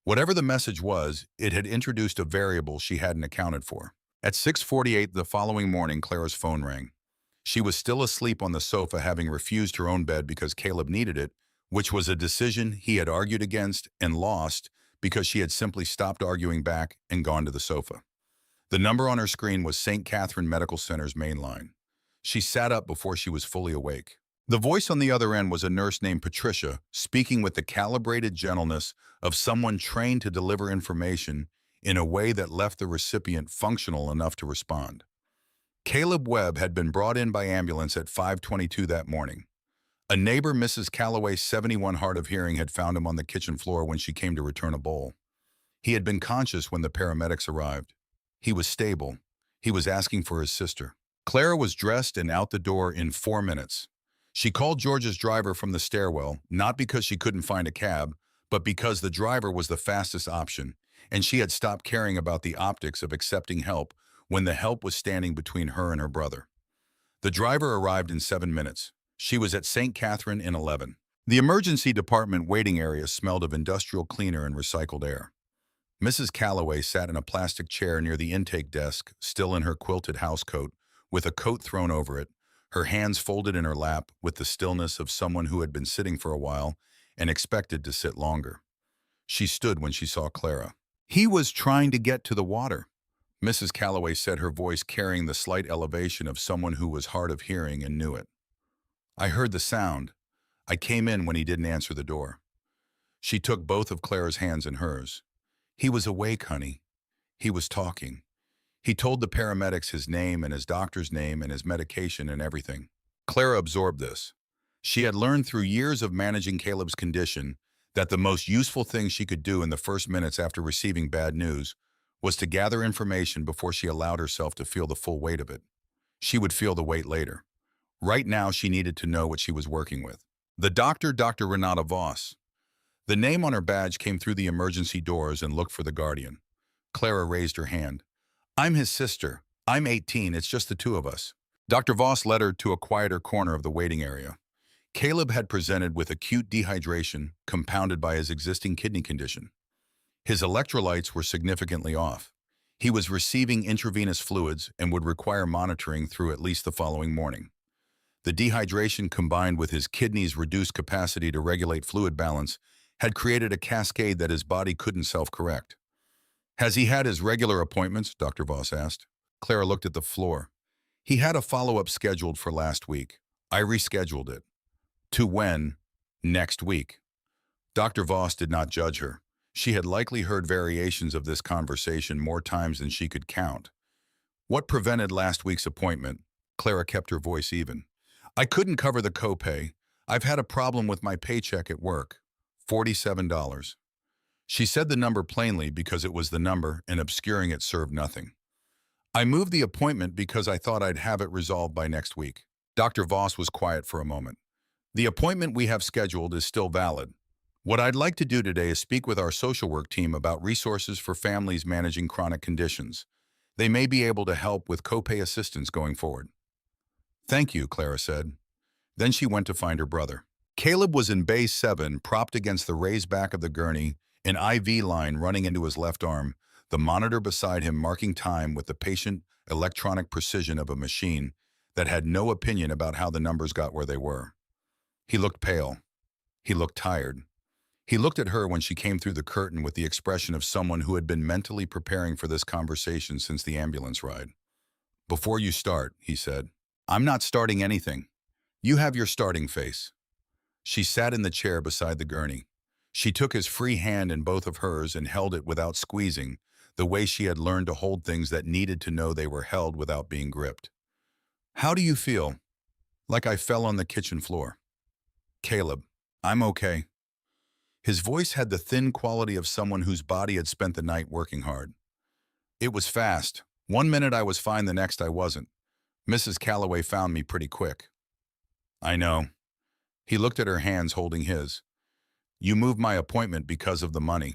Whatever the message was, it had introduced a variable she hadn't accounted for. At 6:48 the following morning, Clara's phone rang. She was still asleep on the sofa, having refused her own bed because Caleb needed it, which was a decision he had argued against and lost because she had simply stopped arguing back and gone to the sofa. The number on her screen was St. Catherine Medical Center's main line. She sat up before she was fully awake. The voice on the other end was a nurse named Patricia, speaking with the calibrated gentleness of someone trained to deliver information in a way that left the recipient functional enough to respond. Caleb Webb had been brought in by ambulance at 5:22 that morning. A neighbor, Mrs. Calloway, 71, hard of hearing, had found him on the kitchen floor when she came to return a bowl. He had been conscious when the paramedics arrived. He was stable. He was asking for his sister. Clara was dressed and out the door in 4 minutes. She called George's driver from the stairwell, not because she couldn't find a cab, but because the driver was the fastest option, and she had stopped caring about the optics of accepting help when the help was standing between her and her brother. The driver arrived in 7 minutes. She was at St. Catherine in 11. The emergency department waiting area smelled of industrial cleaner and recycled air. Mrs. Calloway sat in a plastic chair near the intake desk, still in her quilted housecoat, with a coat thrown over it, her hands folded in her lap with the stillness of someone who had been sitting for a while and expected to sit longer. She stood when she saw Clara. He was trying to get to the water, Mrs. Calloway said, her voice carrying the slight elevation of someone who was hard of hearing and knew it. I heard the sound. I came in when he didn't answer the door. She took both of Clara's hands in hers. He was awake, honey. He was talking. He told the paramedics his name and his doctor's name and his medication and everything. Clara absorbed this. She had learned through years of managing Caleb's condition that the most useful thing she could do in the first minutes after receiving bad news was to gather information before she allowed herself to feel the full weight of it. She would feel the weight later. Right now, she needed to know what she was working with. The doctor, Dr. Renata Voss. The name on her badge came through the emergency doors and looked for the guardian. Clara raised her hand. I'm his sister. I'm 18. It's just the two of us. Dr. Voss led her to a quieter corner of the waiting area. Caleb had presented with acute dehydration compounded by his existing kidney condition. His electrolytes were significantly off. He was receiving intravenous fluids and would require monitoring through at least the following morning. The dehydration combined with his kidneys' reduced capacity to regulate fluid balance had created a cascade that his body couldn't self-correct. Has he had his regular appointments? Dr. Voss asked. Clara looked at the floor. He had a follow-up scheduled for last week. I rescheduled it. To when? Next week. Dr. Voss did not judge her. She had likely heard variations of this conversation more times than she could count. What prevented last week's appointment? Clara kept her voice even. I couldn't cover the copay. I've had a problem with my paycheck at work. $47. She said the number plainly because it was the number and obscuring it served nothing. I moved the appointment because I thought I'd have it resolved by next week. Dr. Voss was quiet for a moment. The appointment we have scheduled is still valid. What I'd like to do today is speak with our social work team about resources for families managing chronic conditions. They may be able to help with copay assistance going forward. Thank you, Clara said. Then she went to find her brother. Caleb was in Bay 7, propped against the raised back of the gurney, an IV line running into his left arm, the monitor beside him marking time with the patient electronic precision of a machine that had no opinion about how the numbers got where they were. He looked pale. He looked tired. He looked at her when she came through the curtain with the expression of someone who had been mentally preparing for this conversation since the ambulance ride. Before you start, he said, I'm not starting anything. You have your starting face. She sat in the chair beside the gurney. She took his free hand in both of hers and held it without squeezing, the way she had learned to hold things that needed to know they were held without being gripped. How do you feel? Like I fell on the kitchen floor. Caleb, I'm okay. His voice had the thin quality of someone whose body had spent the night working hard. It was fast. 1 minute I was fine, the next I wasn't. Mrs. Calloway found me pretty quick. I know. He looked at her hands holding his. You moved my appointment because of the money.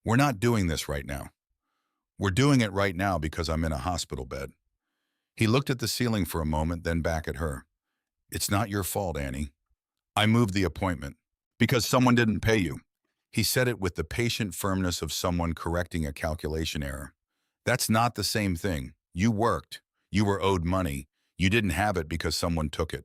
We're not doing this right now. We're doing it right now because I'm in a hospital bed. He looked at the ceiling for a moment, then back at her. It's not your fault, Annie. I moved the appointment. Because someone didn't pay you. He said it with the patient firmness of someone correcting a calculation error. That's not the same thing. You worked. You were owed money. You didn't have it because someone took it.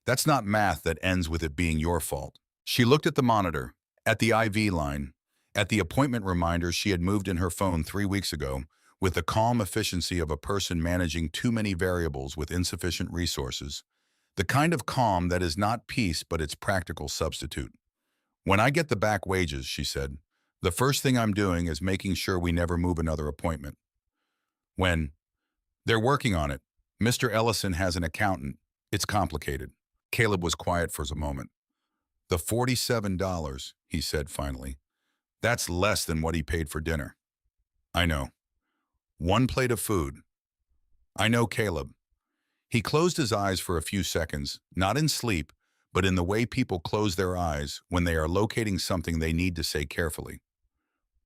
That's not math that ends with it being your fault. She looked at the monitor, at the IV line, at the appointment reminders she had moved in her phone 3 weeks ago, with the calm efficiency of a person managing too many variables with insufficient resources. The kind of calm that is not peace but its practical substitute. When I get the back wages, she said, the first thing I'm doing is making sure we never move another appointment. When? They're working on it. Mr. Ellison has an accountant. It's complicated. Caleb was quiet for a moment. The $47, he said finally. That's less than what he paid for dinner. I know. 1 plate of food. I know, Caleb. He closed his eyes for a few seconds, not in sleep, but in the way people close their eyes when they are locating something they need to say carefully.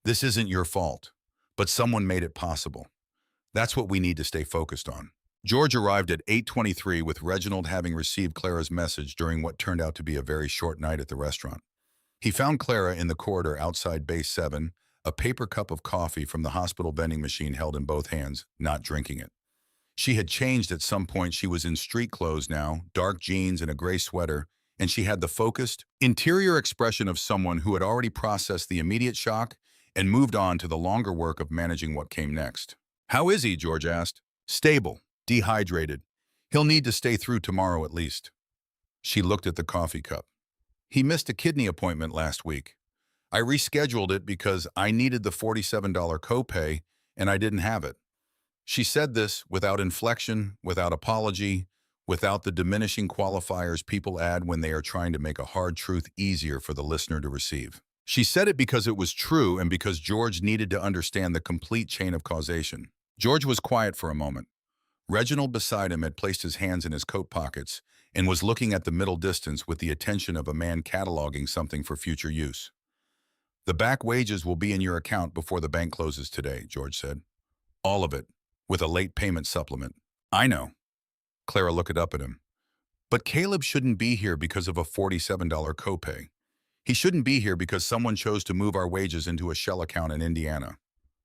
This isn't your fault, but someone made it possible. That's what we need to stay focused on. George arrived at 8:23 with Reginald having received Clara's message during what turned out to be a very short night at the restaurant. He found Clara in the corridor outside Base 7, a paper cup of coffee from the hospital vending machine held in both hands, not drinking it. She had changed at some point. She was in street clothes now, dark jeans and a gray sweater, and she had the focused, interior expression of someone who had already processed the immediate shock and moved on to the longer work of managing what came next. How is he? George asked. Stable, dehydrated. He'll need to stay through tomorrow at least. She looked at the coffee cup. He missed a kidney appointment last week. I rescheduled it because I needed the $47 copay and I didn't have it. She said this without inflection, without apology, without the diminishing qualifiers people add when they are trying to make a hard truth easier for the listener to receive. She said it because it was true and because George needed to understand the complete chain of causation. George was quiet for a moment. Reginald beside him had placed his hands in his coat pockets and was looking at the middle distance with the attention of a man cataloging something for future use. "The back wages will be in your account before the bank closes today," George said. "All of it, with a late payment supplement." "I know." Clara looked up at him. "But Caleb shouldn't be here because of a $47 copay. He shouldn't be here because someone chose to move our wages into a shell account in Indiana."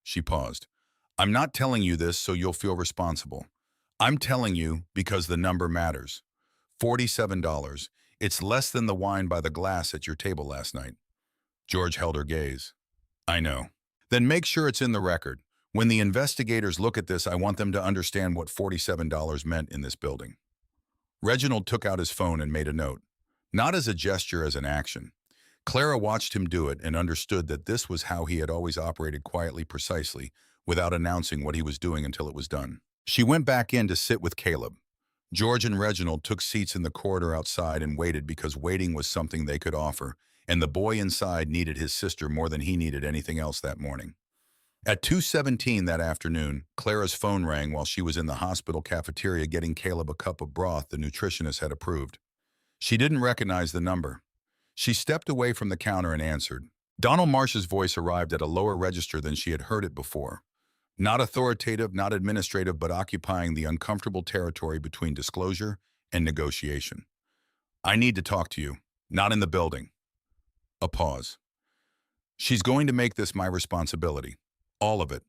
She paused. "I'm not telling you this so you'll feel responsible. I'm telling you because the number matters. $47. It's less than the wine by the glass at your table last night." George held her gaze. "I know." "Then make sure it's in the record. When the investigators look at this, I want them to understand what $47 meant in this building." Reginald took out his phone and made a note. Not as a gesture, as an action. Clara watched him do it and understood that this was how he had always operated, quietly, precisely, without announcing what he was doing until it was done. She went back in to sit with Caleb. George and Reginald took seats in the corridor outside and waited because waiting was something they could offer, and the boy inside needed his sister more than he needed anything else that morning. At 2:17 that afternoon, Clara's phone rang while she was in the hospital cafeteria getting Caleb a cup of broth the nutritionist had approved. She didn't recognize the number. She stepped away from the counter and answered. Donald Marsh's voice arrived at a lower register than she had heard it before. Not authoritative, not administrative, but occupying the uncomfortable territory between disclosure and negotiation. "I need to talk to you. Not in the building." A pause. "She's going to make this my responsibility. All of it.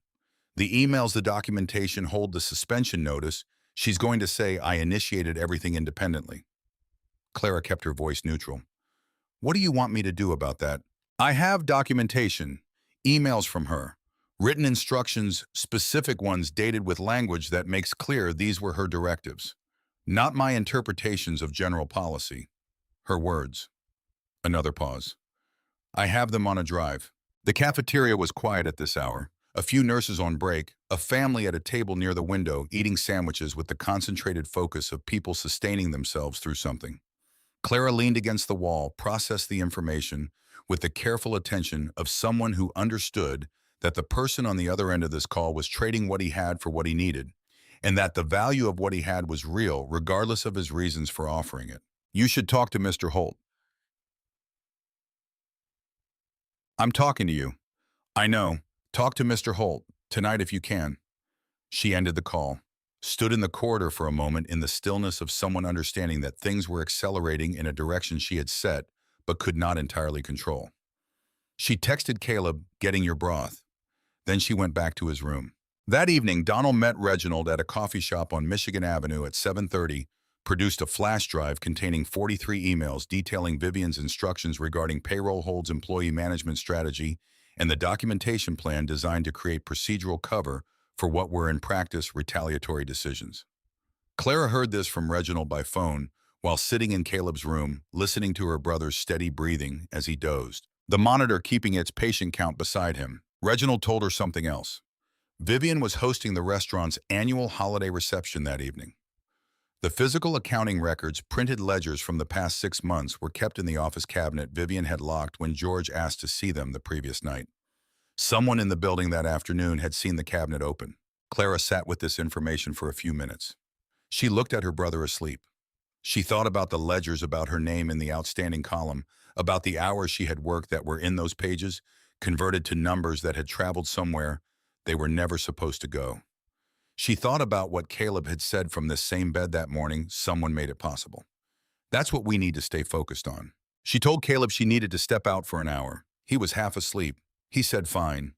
The emails, the documentation, hold the suspension notice. She's going to say I initiated everything independently." Clara kept her voice neutral. "What do you want me to do about that?" "I have documentation, emails from her, written instructions, specific ones dated with language that makes clear these were her directives. Not my interpretations of general policy. Her words." Another pause. "I have them on a drive." The cafeteria was quiet at this hour. A few nurses on break, a family at a table near the window eating sandwiches with the concentrated focus of people sustaining themselves through something. Clara leaned against the wall, processed the information with the careful attention of someone who understood that the person on the other end of this call was trading what he had for what he needed, and that the value of what he had was real regardless of his reasons for offering it. "You should talk to Mr. Holt." "I'm talking to you." "I know. Talk to Mr. Holt, tonight if you can." She ended the call, stood in the corridor for a moment in the stillness of someone understanding that things were accelerating in a direction she had set but could not entirely control. She texted Caleb, "Getting your broth." Then she went back to his room. That evening, Donald met Reginald at a coffee shop on Michigan Avenue at 7:30, produced a flash drive containing 43 emails detailing Vivian's instructions regarding payroll holds, employee management strategy, and the documentation plan designed to create procedural cover for what were in practice retaliatory decisions. Clara heard this from Reginald by phone while sitting in Caleb's room, listening to her brother's steady breathing as he dozed, the monitor keeping its patient count beside him. Reginald told her something else. Vivian was hosting the restaurant's annual holiday reception that evening. The physical accounting records, printed ledgers from the past 6 months, were kept in the office cabinet Vivian had locked when George asked to see them the previous night. Someone in the building that afternoon had seen the cabinet open. Clara sat with this information for a few minutes. She looked at her brother asleep. She thought about the ledgers, about her name in the outstanding column, about the hours she had worked that were in those pages, converted to numbers that had traveled somewhere they were never supposed to go. She thought about what Caleb had said from this same bed that morning. Someone made it possible. That's what we need to stay focused on. She told Caleb she needed to step out for an hour. He was half asleep. He said fine.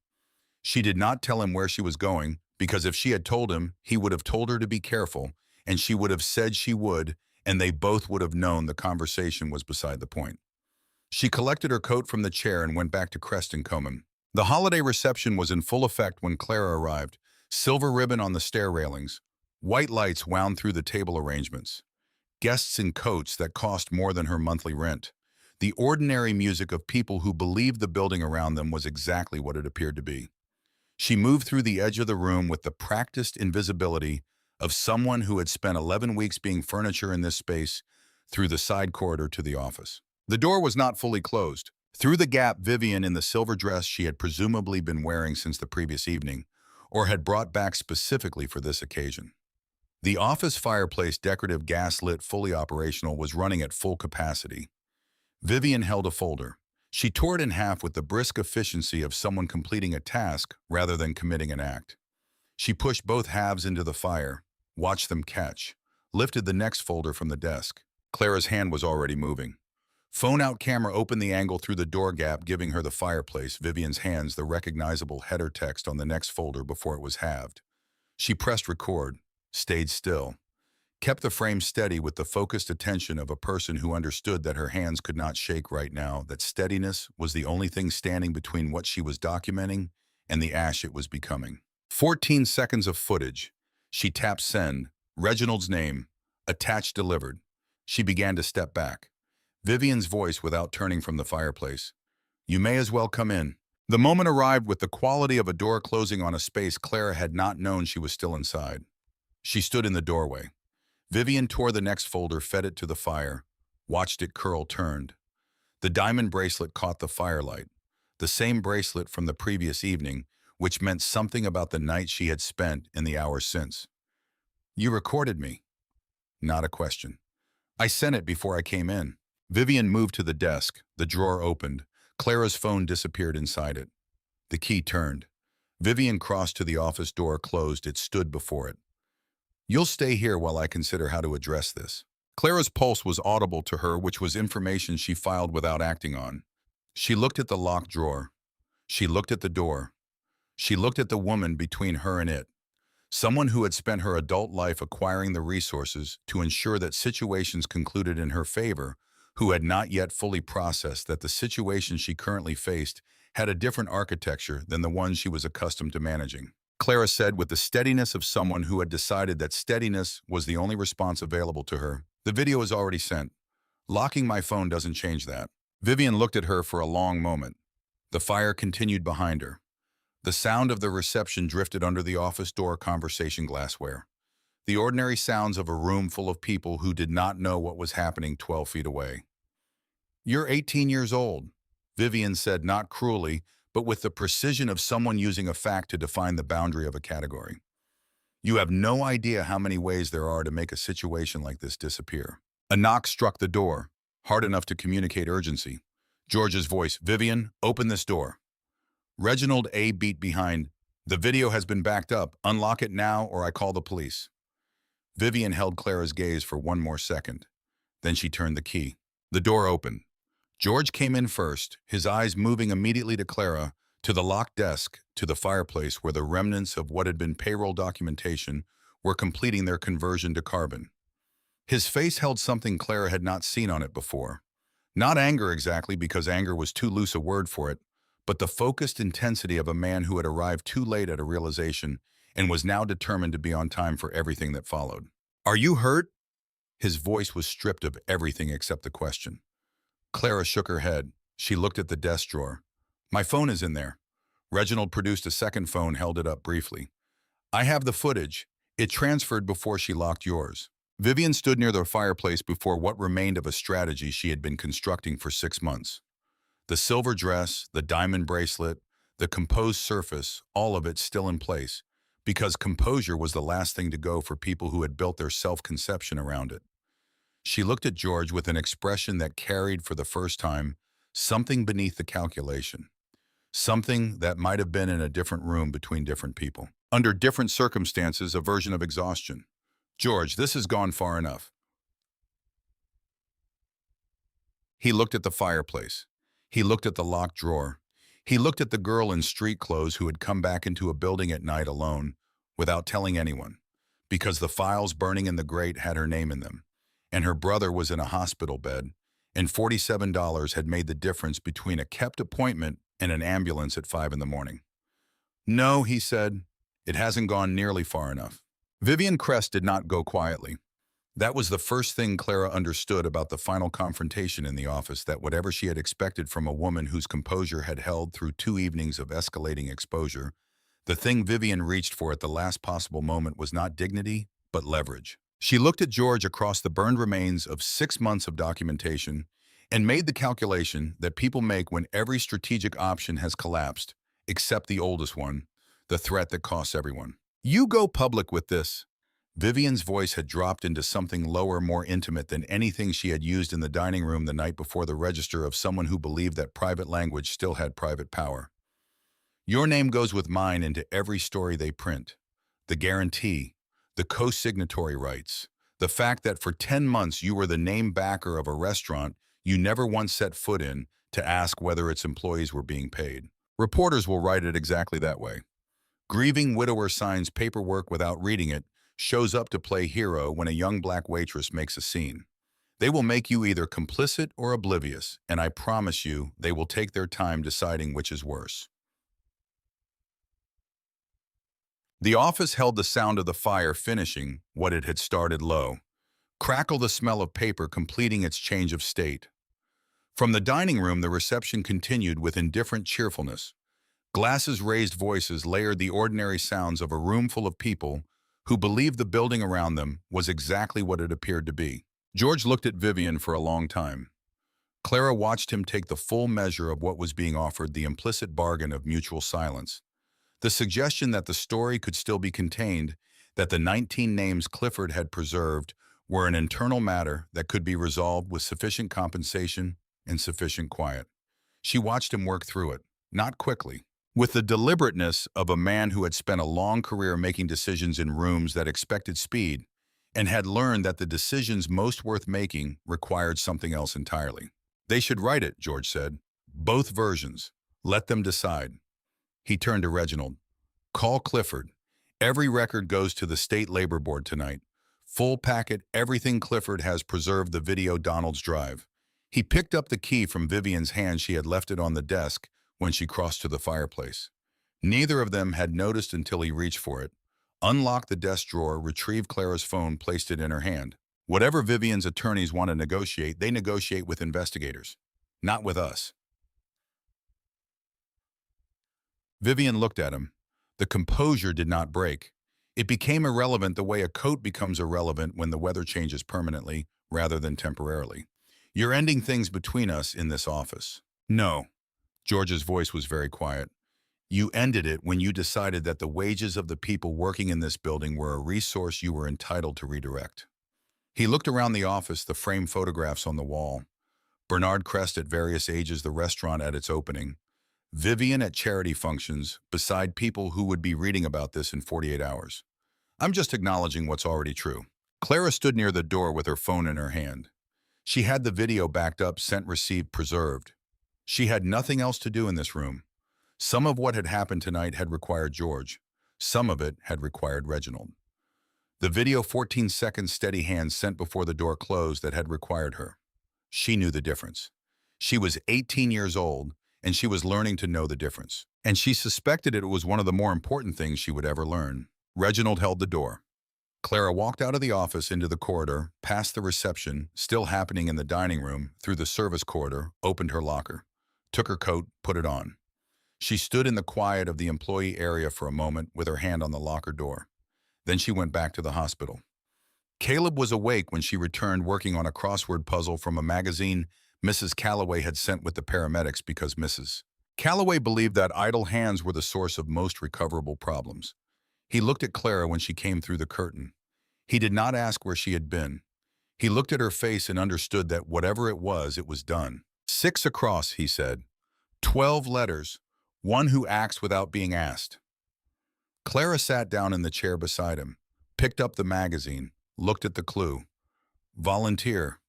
She did not tell him where she was going, because if she had told him, he would have told her to be careful, and she would have said she would, and they both would have known the conversation was beside the point. She collected her coat from the chair and went back to Crest and Coman. The holiday reception was in full effect when Clara arrived. Silver ribbon on the stair railings. White lights wound through the table arrangements. Guests in coats that cost more than her monthly rent. The ordinary music of people who believed the building around them was exactly what it appeared to be. She moved through the edge of the room with the practiced invisibility of someone who had spent 11 weeks being furniture in this space through the side corridor to the office. The door was not fully closed. Through the gap, Vivian, in the silver dress she had presumably been wearing since the previous evening, or had brought back specifically for this occasion. The office fireplace, decorative gas-lit, fully operational, was running at full capacity. Vivian held a folder. She tore it in half with the brisk efficiency of someone completing a task rather than committing an act. She pushed both halves into the fire, watched them catch, lifted the next folder from the desk. Clara's hand was already moving. Phone out camera opened the angle through the door gap, giving her the fireplace, Vivian's hands, the recognizable header text on the next folder before it was halved. She pressed record, stayed still, kept the frame steady with the focused attention of a person who understood that her hands could not shake right now, that steadiness was the only thing standing between what she was documenting and the ash it was becoming. 14 seconds of footage. She tapped send, Reginald's name, attached delivered. She began to step back. Vivian's voice without turning from the fireplace. You may as well come in. The moment arrived with the quality of a door closing on a space Clara had not known she was still inside. She stood in the doorway. Vivian tore the next folder, fed it to the fire, watched it curl, turned. The diamond bracelet caught the firelight, the same bracelet from the previous evening, which meant something about the night she had spent in the hours since. You recorded me. Not a question. I sent it before I came in. Vivian moved to the desk. The drawer opened. Clara's phone disappeared inside it. The key turned. Vivian crossed to the office door, closed it, stood before it. You'll stay here while I consider how to address this. Clara's pulse was audible to her, which was information she filed without acting on. She looked at the locked drawer. She looked at the door. She looked at the woman between her and it. Someone who had spent her adult life acquiring the resources to ensure that situations concluded in her favor, who had not yet fully processed that the situation she currently faced had a different architecture than the one she was accustomed to managing. Clara said with the steadiness of someone who had decided that steadiness was the only response available to her, the video is already sent. Locking my phone doesn't change that. Vivian looked at her for a long moment. The fire continued behind her. The sound of the reception drifted under the office door conversation glassware. The ordinary sounds of a room full of people who did not know what was happening 12 feet away. You're 18 years old, Vivian said, not cruelly, but with the precision of someone using a fact to define the boundary of a category. You have no idea how many ways there are to make a situation like this disappear. A knock struck the door, hard enough to communicate urgency. George's voice, Vivian, open this door. Reginald A. beat behind. The video has been backed up. Unlock it now or I call the police. Vivian held Clara's gaze for one more second. Then she turned the key. The door opened. George came in first, his eyes moving immediately to Clara, to the locked desk, to the fireplace where the remnants of what had been payroll documentation were completing their conversion to carbon. His face held something Clara had not seen on it before. Not anger exactly, because anger was too loose a word for it, but the focused intensity of a man who had arrived too late at a realization and was now determined to be on time for everything that followed. Are you hurt? His voice was stripped of everything except the question. Clara shook her head. She looked at the desk drawer. My phone is in there. Reginald produced a second phone, held it up briefly. I have the footage. It transferred before she locked yours. Vivian stood near the fireplace before what remained of a strategy she had been constructing for 6 months. The silver dress, the diamond bracelet, the composed surface, all of it still in place, because composure was the last thing to go for people who had built their self-conception around it. She looked at George with an expression that carried, for the first time, something beneath the calculation. Something that might have been in a different room between different people. Under different circumstances, a version of exhaustion. George, this has gone far enough. He looked at the fireplace. He looked at the locked drawer. He looked at the girl in street clothes who had come back into a building at night alone, without telling anyone, because the files burning in the grate had her name in them, and her brother was in a hospital bed, and $47 had made the difference between a kept appointment and an ambulance at 5 in the morning. No, he said, it hasn't gone nearly far enough. Vivian Crest did not go quietly. That was the first thing Clara understood about the final confrontation in the office, that whatever she had expected from a woman whose composure had held through 2 evenings of escalating exposure, the thing Vivian reached for at the last possible moment was not dignity, but leverage. She looked at George across the burned remains of 6 months of documentation and made the calculation that people make when every strategic option has collapsed, except the oldest one, the threat that costs everyone. You go public with this. Vivian's voice had dropped into something lower, more intimate than anything she had used in the dining room the night before, the register of someone who believed that private language still had private power. Your name goes with mine into every story they print. The guarantee, the co-signatory rights, the fact that for 10 months you were the name backer of a restaurant you never once set foot in to ask whether its employees were being paid. Reporters will write it exactly that way. Grieving widower signs paperwork without reading it, shows up to play hero when a young black waitress makes a scene. They will make you either complicit or oblivious, and I promise you they will take their time deciding which is worse. The office held the sound of the fire finishing what it had started low. Crackle the smell of paper completing its change of state. From the dining room, the reception continued with indifferent cheerfulness. Glasses raised voices layered the ordinary sounds of a room full of people who believed the building around them was exactly what it appeared to be. George looked at Vivian for a long time. Clara watched him take the full measure of what was being offered, the implicit bargain of mutual silence. The suggestion that the story could still be contained, that the 19 names Clifford had preserved were an internal matter that could be resolved with sufficient compensation and sufficient quiet. She watched him work through it, not quickly, with the deliberateness of a man who had spent a long career making decisions in rooms that expected speed and had learned that the decisions most worth making required something else entirely. They should write it, George said. Both versions. Let them decide. He turned to Reginald. Call Clifford. Every record goes to the State Labor Board tonight. Full packet, everything. Clifford has preserved the video Donald's drive. He picked up the key from Vivian's hand. She had left it on the desk when she crossed to the fireplace. Neither of them had noticed until he reached for it, unlocked the desk drawer, retrieved Clara's phone, placed it in her hand. Whatever Vivian's attorneys want to negotiate, they negotiate with investigators, not with us. Vivian looked at him. The composure did not break. It became irrelevant the way a coat becomes irrelevant when the weather changes permanently rather than temporarily. You're ending things between us in this office. No. George's voice was very quiet. You ended it when you decided that the wages of the people working in this building were a resource you were entitled to redirect. He looked around the office, the framed photographs on the wall. Bernard Crest at various ages, the restaurant at its opening. Vivian at charity functions, beside people who would be reading about this in 48 hours. I'm just acknowledging what's already true. Clara stood near the door with her phone in her hand. She had the video backed up, sent, received, preserved. She had nothing else to do in this room. Some of what had happened tonight had required George. Some of it had required Reginald. The video, 14 seconds steady hands sent before the door closed, that had required her. She knew the difference. She was 18 years old, and she was learning to know the difference. And she suspected it was one of the more important things she would ever learn. Reginald held the door. Clara walked out of the office into the corridor, past the reception, still happening in the dining room, through the service corridor, opened her locker, took her coat, put it on. She stood in the quiet of the employee area for a moment with her hand on the locker door. Then she went back to the hospital. Caleb was awake when she returned, working on a crossword puzzle from a magazine Mrs. Calloway had sent with the paramedics because Mrs. Calloway believed that idle hands were the source of most recoverable problems. He looked at Clara when she came through the curtain. He did not ask where she had been. He looked at her face and understood that whatever it was done. 6 across, he said. 12 letters. One who acts without being asked. Clara sat down in the chair beside him, picked up the magazine, looked at the clue. Volunteer.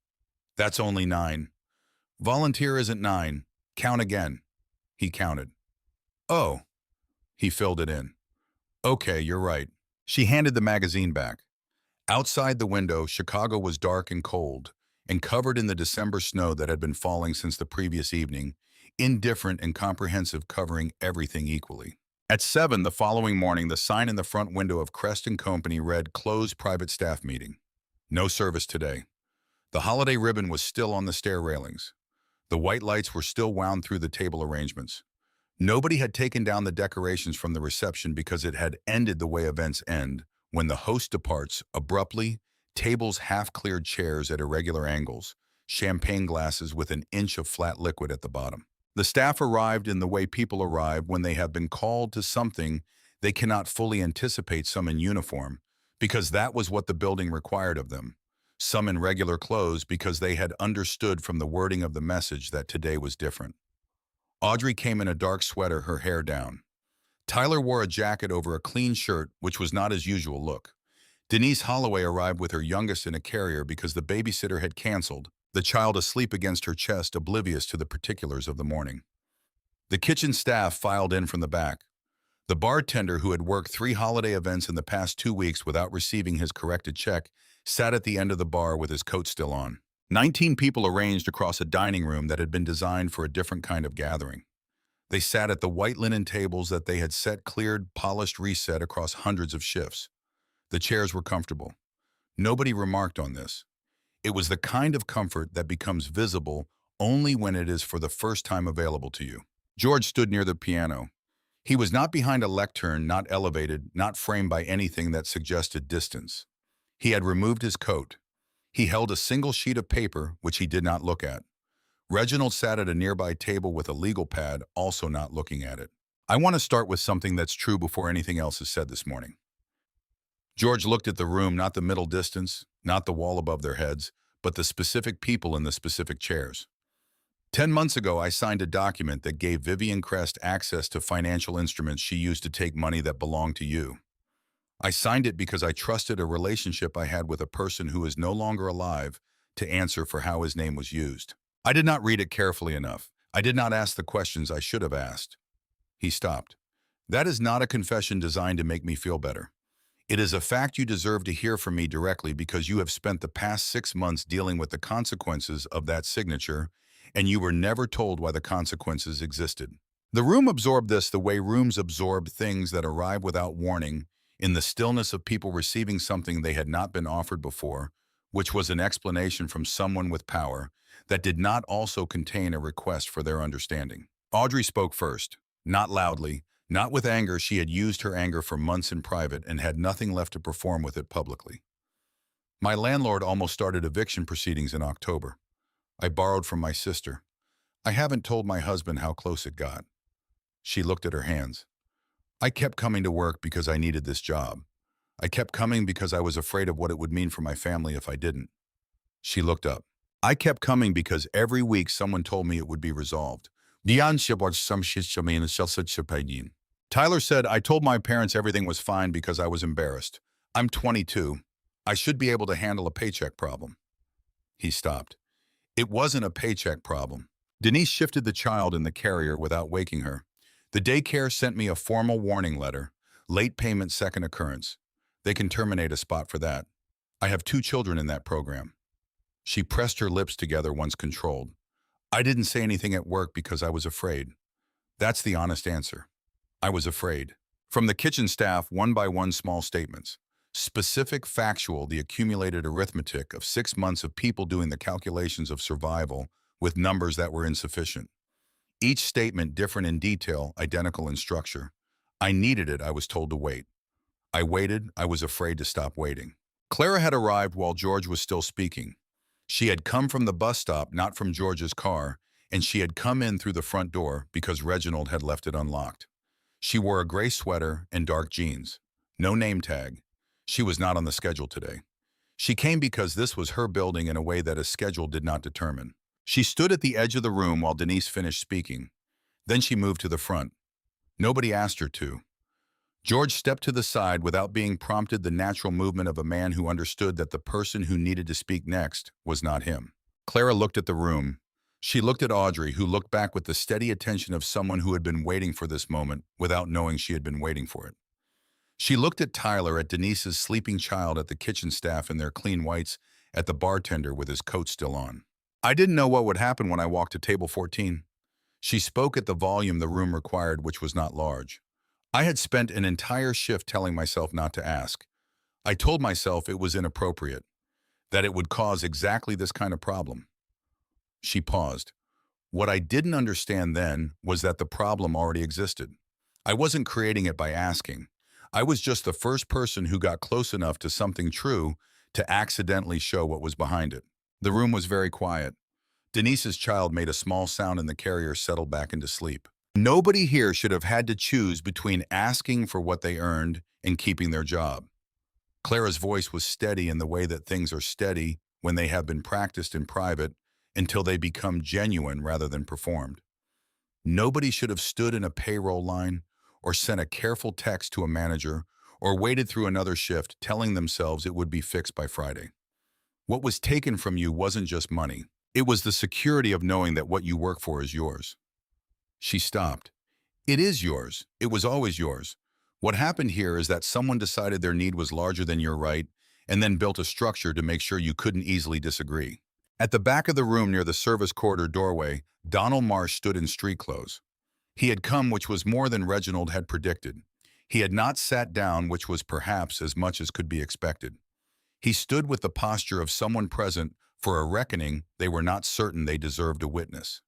That's only 9. Volunteer isn't 9. Count again. He counted. Oh. He filled it in. Okay, you're right. She handed the magazine back. Outside the window, Chicago was dark and cold, and covered in the December snow that had been falling since the previous evening, indifferent and comprehensive, covering everything equally. At 7 the following morning, the sign in the front window of Crest & Company read, "Closed private staff meeting. No service today." The holiday ribbon was still on the stair railings. The white lights were still wound through the table arrangements. Nobody had taken down the decorations from the reception because it had ended the way events end, when the host departs abruptly, tables half-cleared chairs at irregular angles, champagne glasses with an inch of flat liquid at the bottom. The staff arrived in the way people arrive when they have been called to something they cannot fully anticipate, some in uniform, because that was what the building required of them, some in regular clothes because they had understood from the wording of the message that today was different. Audrey came in a dark sweater, her hair down. Tyler wore a jacket over a clean shirt, which was not his usual look. Denise Holloway arrived with her youngest in a carrier because the babysitter had canceled, the child asleep against her chest, oblivious to the particulars of the morning. The kitchen staff filed in from the back. The bartender, who had worked 3 holiday events in the past 2 weeks without receiving his corrected check, sat at the end of the bar with his coat still on. 19 people arranged across a dining room that had been designed for a different kind of gathering. They sat at the white linen tables that they had set, cleared, polished, reset across hundreds of shifts. The chairs were comfortable. Nobody remarked on this. It was the kind of comfort that becomes visible only when it is for the first time available to you. George stood near the piano. He was not behind a lectern, not elevated, not framed by anything that suggested distance. He had removed his coat. He held a single sheet of paper, which he did not look at. Reginald sat at a nearby table with a legal pad, also not looking at it. I want to start with something that's true before anything else is said this morning. George looked at the room, not the middle distance, not the wall above their heads, but the specific people in the specific chairs. 10 months ago, I signed a document that gave Vivian Crest access to financial instruments she used to take money that belonged to you. I signed it because I trusted a relationship I had with a person who is no longer alive to answer for how his name was used. I did not read it carefully enough. I did not ask the questions I should have asked. He stopped. That is not a confession designed to make me feel better. It is a fact you deserve to hear from me directly because you have spent the past 6 months dealing with the consequences of that signature, and you were never told why the consequences existed. The room absorbed this the way rooms absorb things that arrive without warning, in the stillness of people receiving something they had not been offered before, which was an explanation from someone with power that did not also contain a request for their understanding. Audrey spoke first, not loudly, not with anger. She had used her anger for months in private and had nothing left to perform with it publicly. My landlord almost started eviction proceedings in October. I borrowed from my sister. I haven't told my husband how close it got. She looked at her hands. I kept coming to work because I needed this job. I kept coming because I was afraid of what it would mean for my family if I didn't. She looked up. I kept coming because every week someone told me it would be resolved. Tyler said, I told my parents everything was fine because I was embarrassed. I'm 22. I should be able to handle a paycheck problem. He stopped. It wasn't a paycheck problem. Denise shifted the child in the carrier without waking her. The daycare sent me a formal warning letter. Late payment, second occurrence. They can terminate a spot for that. I have 2 children in that program. She pressed her lips together once controlled. I didn't say anything at work because I was afraid. That's the honest answer. I was afraid. From the kitchen staff, one by one, small statements. Specific, factual, the accumulated arithmetic of 6 months of people doing the calculations of survival with numbers that were insufficient. Each statement different in detail, identical in structure. I needed it, I was told to wait. I waited, I was afraid to stop waiting. Clara had arrived while George was still speaking. She had come from the bus stop, not from George's car, and she had come in through the front door because Reginald had left it unlocked. She wore a gray sweater and dark jeans. No name tag. She was not on the schedule today. She came because this was her building in a way that a schedule did not determine. She stood at the edge of the room while Denise finished speaking. Then she moved to the front. Nobody asked her to. George stepped to the side without being prompted, the natural movement of a man who understood that the person who needed to speak next was not him. Clara looked at the room. She looked at Audrey, who looked back with the steady attention of someone who had been waiting for this moment without knowing she had been waiting for it. She looked at Tyler, at Denise's sleeping child, at the kitchen staff in their clean whites, at the bartender with his coat still on. I didn't know what would happen when I walked to table 14. She spoke at the volume the room required, which was not large. I had spent an entire shift telling myself not to ask. I told myself it was inappropriate, that it would cause exactly this kind of problem. She paused. What I didn't understand then was that the problem already existed. I wasn't creating it by asking. I was just the first person who got close enough to something true to accidentally show what was behind it. The room was very quiet. Denise's child made a small sound and the carrier settled back into sleep. Nobody here should have had to choose between asking for what they earned and keeping their job. Clara's voice was steady in the way that things are steady when they have been practiced in private until they become genuine rather than performed. Nobody should have stood in a payroll line or sent a careful text to a manager or waited through another shift telling themselves it would be fixed by Friday. What was taken from you wasn't just money. It was the security of knowing that what you work for is yours. She stopped. It is yours. It was always yours. What happened here is that someone decided their need was larger than your right and then built a structure to make sure you couldn't easily disagree. At the back of the room near the service corridor doorway, Donald Marsh stood in street clothes. He had come, which was more than Reginald had predicted. He had not sat down, which was perhaps as much as could be expected. He stood with the posture of someone present for a reckoning they were not certain they deserved to witness.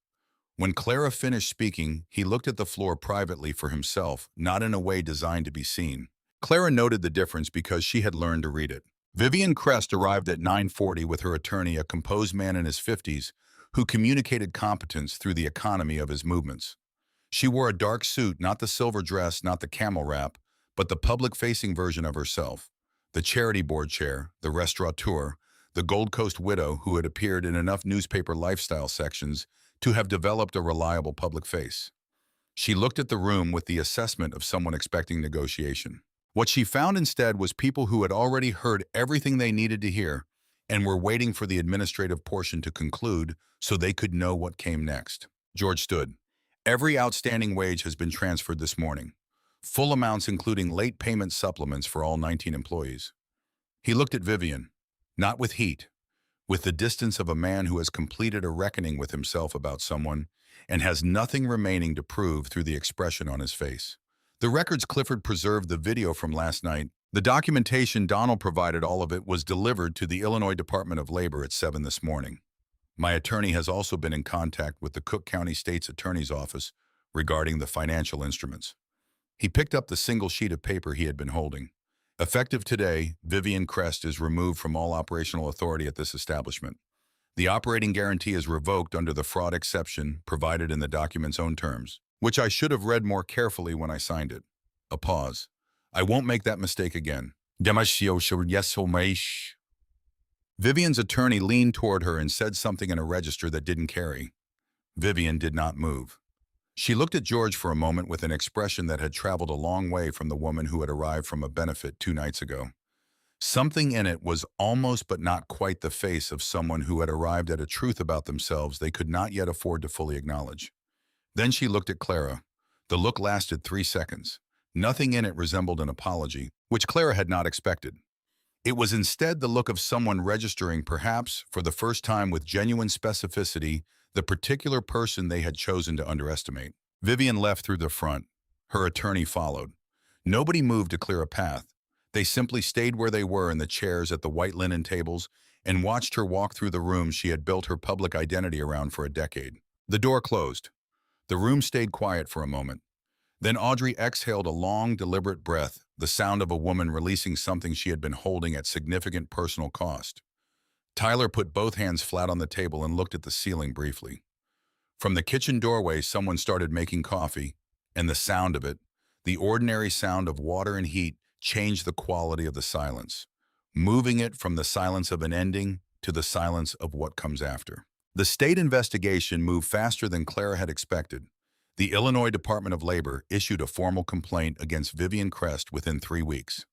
When Clara finished speaking, he looked at the floor privately for himself, not in a way designed to be seen. Clara noted the difference because she had learned to read it. Vivian Crest arrived at 9:40 with her attorney, a composed man in his 50s, who communicated competence through the economy of his movements. She wore a dark suit, not the silver dress, not the camel wrap, but the public-facing version of herself. The charity board chair, the restaurateur, the Gold Coast widow who had appeared in enough newspaper lifestyle sections to have developed a reliable public face. She looked at the room with the assessment of someone expecting negotiation. What she found instead was people who had already heard everything they needed to hear and were waiting for the administrative portion to conclude so they could know what came next. George stood. Every outstanding wage has been transferred this morning. Full amounts including late payment supplements for all 19 employees. He looked at Vivian, not with heat, with the distance of a man who has completed a reckoning with himself about someone and has nothing remaining to prove through the expression on his face. The records Clifford preserved the video from last night. The documentation Donald provided, all of it was delivered to the Illinois Department of Labor at 7 this morning. My attorney has also been in contact with the Cook County State's Attorney's Office regarding the financial instruments. He picked up the single sheet of paper he had been holding. Effective today, Vivian Crest is removed from all operational authority at this establishment. The operating guarantee is revoked under the fraud exception provided in the document's own terms, which I should have read more carefully when I signed it. A pause. I won't make that mistake again. Vivian's attorney leaned toward her and said something in a register that didn't carry. Vivian did not move. She looked at George for a moment with an expression that had traveled a long way from the woman who had arrived from a benefit 2 nights ago. Something in it was almost but not quite the face of someone who had arrived at a truth about themselves they could not yet afford to fully acknowledge. Then she looked at Clara. The look lasted 3 seconds. Nothing in it resembled an apology, which Clara had not expected. It was instead the look of someone registering, perhaps for the first time with genuine specificity, the particular person they had chosen to underestimate. Vivian left through the front. Her attorney followed. Nobody moved to clear a path. They simply stayed where they were in the chairs at the white linen tables and watched her walk through the room she had built her public identity around for a decade. The door closed. The room stayed quiet for a moment. Then Audrey exhaled a long, deliberate breath, the sound of a woman releasing something she had been holding at significant personal cost. Tyler put both hands flat on the table and looked at the ceiling briefly. From the kitchen doorway, someone started making coffee, and the sound of it, the ordinary sound of water and heat, changed the quality of the silence, moving it from the silence of an ending to the silence of what comes after. The state investigation moved faster than Clara had expected. The Illinois Department of Labor issued a formal complaint against Vivian Crest within 3 weeks.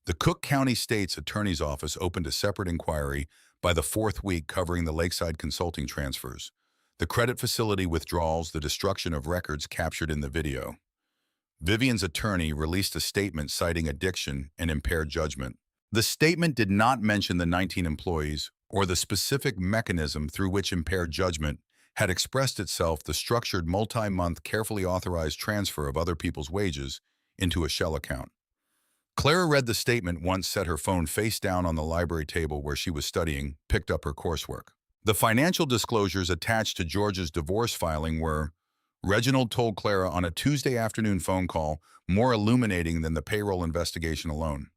The Cook County State's Attorney's Office opened a separate inquiry by the 4th week covering the Lakeside Consulting transfers, the credit facility withdrawals, the destruction of records captured in the video. Vivian's attorney released a statement citing addiction and impaired judgment. The statement did not mention the 19 employees or the specific mechanism through which impaired judgment had expressed itself, the structured multi-month carefully authorized transfer of other people's wages into a shell account. Clara read the statement once, set her phone face down on the library table where she was studying, picked up her coursework. The financial disclosures attached to George's divorce filing were, Reginald told Clara on a Tuesday afternoon phone call, more illuminating than the payroll investigation alone.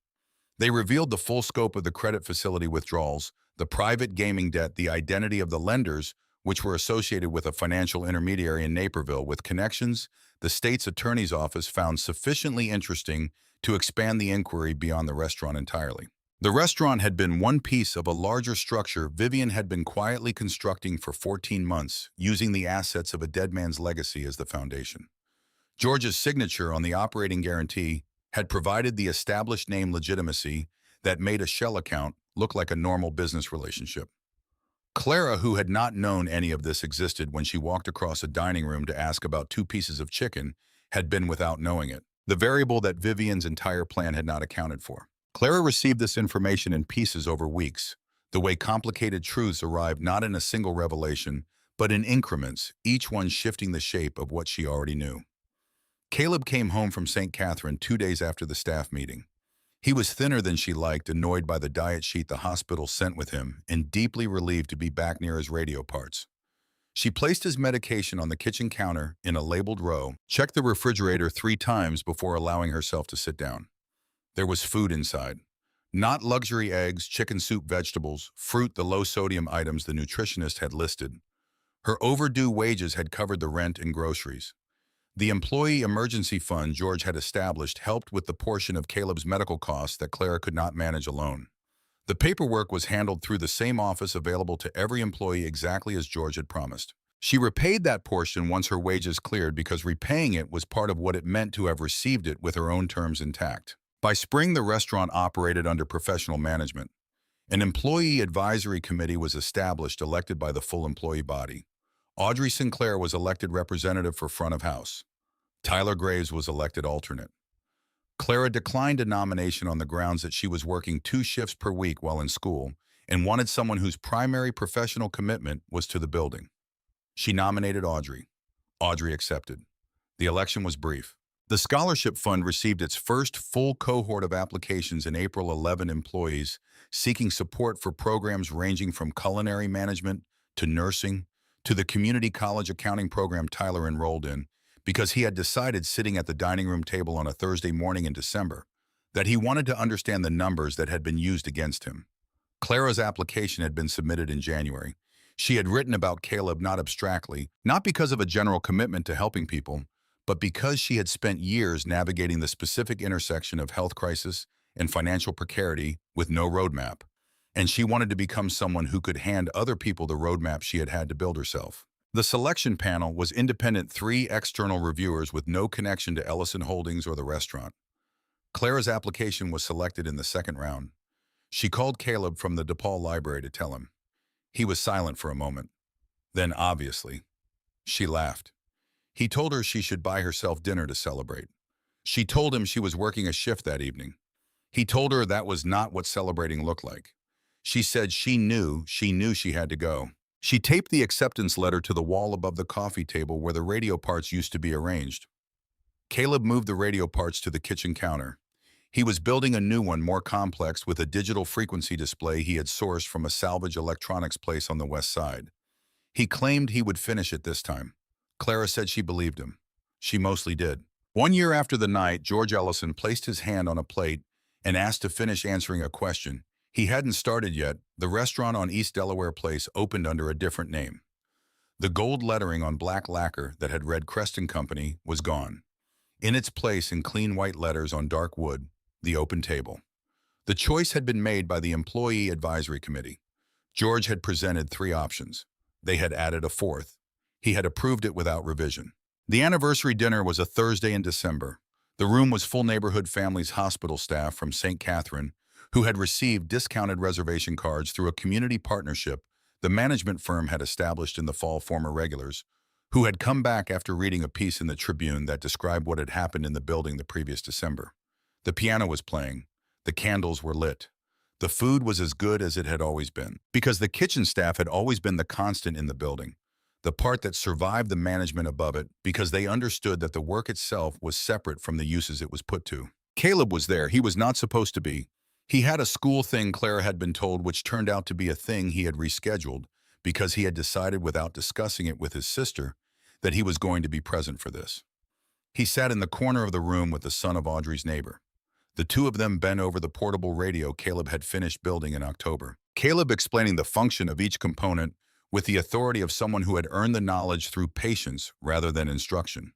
They revealed the full scope of the credit facility withdrawals, the private gaming debt, the identity of the lenders, which were associated with a financial intermediary in Naperville with connections the state's attorney's office found sufficiently interesting to expand the inquiry beyond the restaurant entirely. The restaurant had been one piece of a larger structure Vivian had been quietly constructing for 14 months, using the assets of a dead man's legacy as the foundation. George's signature on the operating guarantee had provided the established name legitimacy that made a shell account look like a normal business relationship. Clara, who had not known any of this existed when she walked across a dining room to ask about 2 pieces of chicken, had been without knowing it, the variable that Vivian's entire plan had not accounted for. Clara received this information in pieces over weeks, the way complicated truths arrived not in a single revelation, but in increments, each one shifting the shape of what she already knew. Caleb came home from St. Catherine 2 days after the staff meeting. He was thinner than she liked, annoyed by the diet sheet the hospital sent with him, and deeply relieved to be back near his radio parts. She placed his medication on the kitchen counter in a labeled row, checked the refrigerator 3 times before allowing herself to sit down. There was food inside. Not luxury eggs, chicken soup, vegetables, fruit, the low-sodium items the nutritionist had listed. Her overdue wages had covered the rent and groceries. The employee emergency fund George had established helped with the portion of Caleb's medical costs that Clara could not manage alone. The paperwork was handled through the same office available to every employee exactly as George had promised. She repaid that portion once her wages cleared because repaying it was part of what it meant to have received it with her own terms intact. By spring, the restaurant operated under professional management. An employee advisory committee was established, elected by the full employee body. Audrey Sinclair was elected representative for front of house. Tyler Graves was elected alternate. Clara declined a nomination on the grounds that she was working 2 shifts per week while in school and wanted someone whose primary professional commitment was to the building. She nominated Audrey. Audrey accepted. The election was brief. The scholarship fund received its first full cohort of applications in April. 11 employees seeking support for programs ranging from culinary management to nursing to the community college accounting program Tyler enrolled in, because he had decided, sitting at the dining room table on a Thursday morning in December, that he wanted to understand the numbers that had been used against him. Clara's application had been submitted in January. She had written about Caleb not abstractly, not because of a general commitment to helping people, but because she had spent years navigating the specific intersection of health crisis and financial precarity with no roadmap, and she wanted to become someone who could hand other people the roadmap she had had to build herself. The selection panel was independent, 3 external reviewers with no connection to Ellison Holdings or the restaurant. Clara's application was selected in the 2nd round. She called Caleb from the DePaul library to tell him. He was silent for a moment. Then, obviously, she laughed. He told her she should buy herself dinner to celebrate. She told him she was working a shift that evening. He told her that was not what celebrating looked like. She said she knew she had to go. She taped the acceptance letter to the wall above the coffee table where the radio parts used to be arranged. Caleb moved the radio parts to the kitchen counter. He was building a new one, more complex, with a digital frequency display he had sourced from a salvage electronics place on the west side. He claimed he would finish it this time. Clara said she believed him. She mostly did. 1 year after the night, George Ellison placed his hand on a plate and asked to finish answering a question. He hadn't started yet. The restaurant on East Delaware Place opened under a different name. The gold lettering on black lacquer that had read Creston Company was gone. In its place, in clean white letters on dark wood, the open table. The choice had been made by the Employee Advisory Committee. George had presented 3 options. They had added a 4th. He had approved it without revision. The anniversary dinner was a Thursday in December. The room was full neighborhood families, hospital staff from St. Catherine, who had received discounted reservation cards through a community partnership the management firm had established in the fall, former regulars, who had come back after reading a piece in the Tribune that described what had happened in the building the previous December. The piano was playing. The candles were lit. The food was as good as it had always been, because the kitchen staff had always been the constant in the building, the part that survived the management above it, because they understood that the work itself was separate from the uses it was put to. Caleb was there. He was not supposed to be. He had a school thing, Clara had been told, which turned out to be a thing he had rescheduled because he had decided, without discussing it with his sister, that he was going to be present for this. He sat in the corner of the room with the son of Audrey's neighbor. The two of them bent over the portable radio Caleb had finished building in October. Caleb explaining the function of each component with the authority of someone who had earned the knowledge through patience rather than instruction.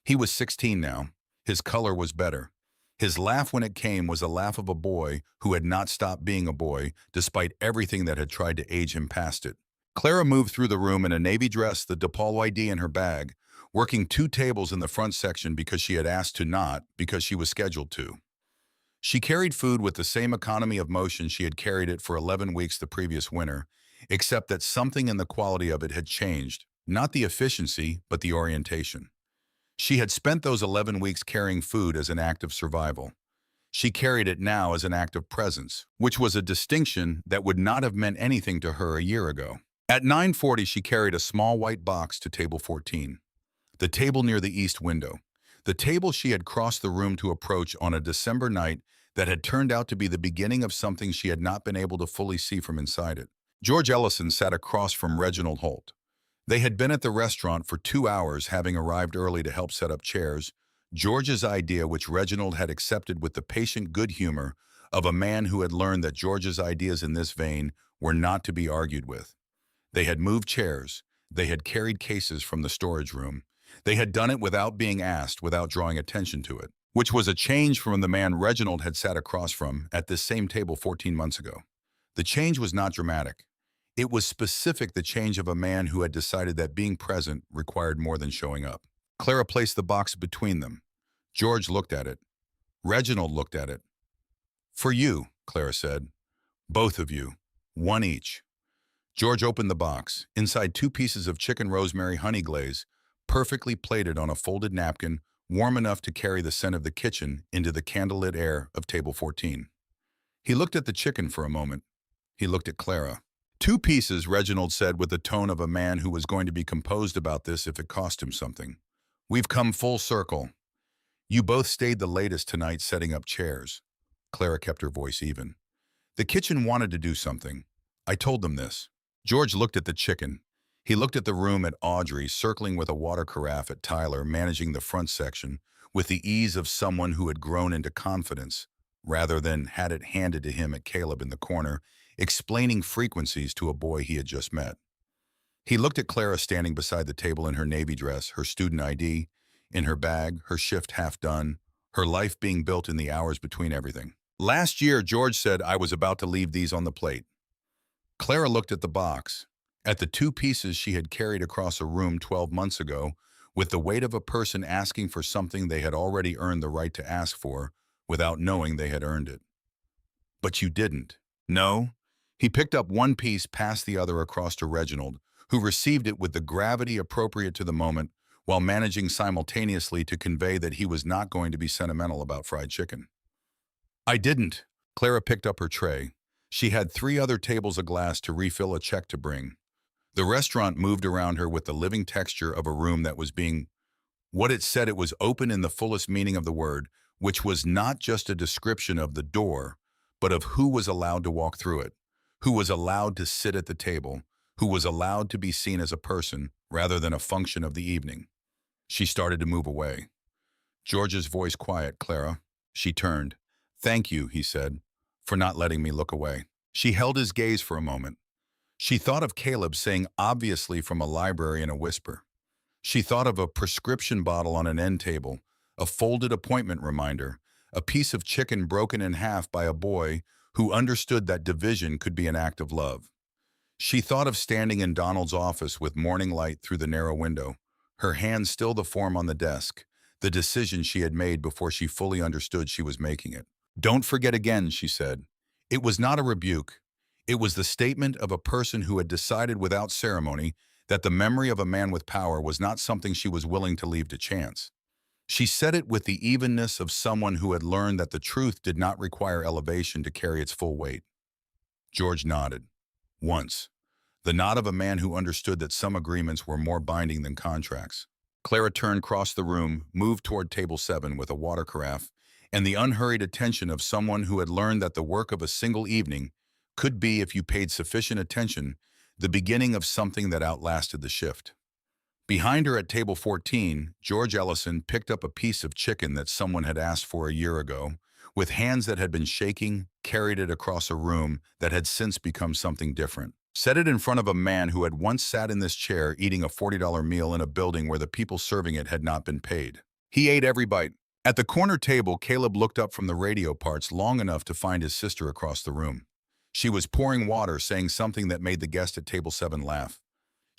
He was 16 now. His color was better. His laugh when it came was a laugh of a boy who had not stopped being a boy despite everything that had tried to age him past it. Clara moved through the room in a navy dress, the DePaul ID in her bag, working 2 tables in the front section because she had asked to not, because she was scheduled to. She carried food with the same economy of motion she had carried it for 11 weeks the previous winter, except that something in the quality of it had changed, not the efficiency, but the orientation. She had spent those 11 weeks carrying food as an act of survival. She carried it now as an act of presence, which was a distinction that would not have meant anything to her a year ago. At 9:40, she carried a small white box to table 14, the table near the east window, the table she had crossed the room to approach on a December night that had turned out to be the beginning of something she had not been able to fully see from inside it. George Ellison sat across from Reginald Holt. They had been at the restaurant for 2 hours, having arrived early to help set up chairs, George's idea which Reginald had accepted with the patient good humor of a man who had learned that George's ideas in this vein were not to be argued with. They had moved chairs. They had carried cases from the storage room. They had done it without being asked, without drawing attention to it, which was a change from the man Reginald had sat across from at this same table 14 months ago. The change was not dramatic. It was specific, the change of a man who had decided that being present required more than showing up. Clara placed the box between them. George looked at it. Reginald looked at it. "For you," Clara said. "Both of you. One each." George opened the box. Inside 2 pieces of chicken rosemary honey glaze, perfectly plated on a folded napkin, warm enough to carry the scent of the kitchen into the candlelit air of table 14. He looked at the chicken for a moment. He looked at Clara. 2 pieces, Reginald said with the tone of a man who was going to be composed about this if it cost him something. "We've come full circle. You both stayed the latest tonight setting up chairs." Clara kept her voice even. "The kitchen wanted to do something. I told them this." George looked at the chicken. He looked at the room, at Audrey, circling with a water carafe, at Tyler, managing the front section, with the ease of someone who had grown into confidence, rather than had it handed to him, at Caleb in the corner, explaining frequencies to a boy he had just met. He looked at Clara standing beside the table in her navy dress, her student ID, in her bag, her shift half done, her life being built in the hours between everything. "Last year," George said, "I was about to leave these on the plate." Clara looked at the box, at the 2 pieces she had carried across a room 12 months ago, with the weight of a person asking for something they had already earned the right to ask for, without knowing they had earned it. "But you didn't." "No." He picked up 1 piece, passed the other across to Reginald, who received it with the gravity appropriate to the moment, while managing simultaneously to convey that he was not going to be sentimental about fried chicken. "I didn't." Clara picked up her tray. She had 3 other tables of glass to refill, a check to bring. The restaurant moved around her with the living texture of a room that was being what it said. It was open in the fullest meaning of the word, which was not just a description of the door, but of who was allowed to walk through it, who was allowed to sit at the table, who was allowed to be seen as a person rather than a function of the evening. She started to move away. George's voice quiet. "Clara." She turned. "Thank you," he said, "for not letting me look away." She held his gaze for a moment. She thought of Caleb saying obviously from a library in a whisper. She thought of a prescription bottle on an end table, a folded appointment reminder, a piece of chicken broken in half by a boy who understood that division could be an act of love. She thought of standing in Donald's office with morning light through the narrow window, her hand still the form on the desk, the decision she had made before she fully understood she was making it. "Don't forget again," she said. It was not a rebuke. It was the statement of a person who had decided without ceremony that the memory of a man with power was not something she was willing to leave to chance. She said it with the evenness of someone who had learned that the truth did not require elevation to carry its full weight. George nodded. Once. The nod of a man who understood that some agreements were more binding than contracts. Clara turned, crossed the room, moved toward table 7 with a water carafe, and the unhurried attention of someone who had learned that the work of a single evening could be, if you paid sufficient attention, the beginning of something that outlasted the shift. Behind her at table 14, George Ellison picked up a piece of chicken that someone had asked for a year ago. With hands that had been shaking, carried it across a room that had since become something different. Set it in front of a man who had once sat in this chair eating a $40 meal in a building where the people serving it had not been paid. He ate every bite. At the corner table, Caleb looked up from the radio parts long enough to find his sister across the room. She was pouring water, saying something that made the guest at table 7 laugh.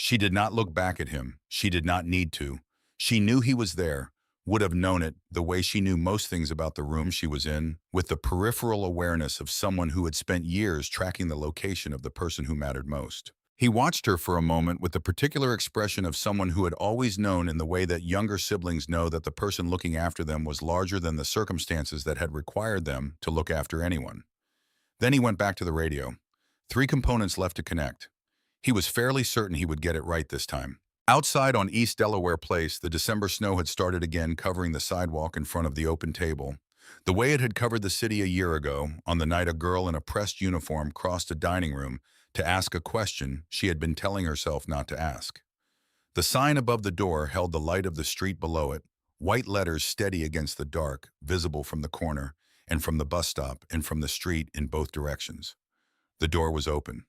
She did not look back at him. She did not need to. She knew he was there, would have known it the way she knew most things about the room she was in, with the peripheral awareness of someone who had spent years tracking the location of the person who mattered most. He watched her for a moment with the particular expression of someone who had always known, in the way that younger siblings know that the person looking after them was larger than the circumstances that had required them to look after anyone. Then he went back to the radio. 3 components left to connect. He was fairly certain he would get it right this time. Outside on East Delaware Place, the December snow had started again, covering the sidewalk in front of the open table. The way it had covered the city a year ago, on the night a girl in a pressed uniform crossed a dining room to ask a question she had been telling herself not to ask. The sign above the door held the light of the street below it, white letters steady against the dark, visible from the corner, and from the bus stop, and from the street in both directions. The door was open.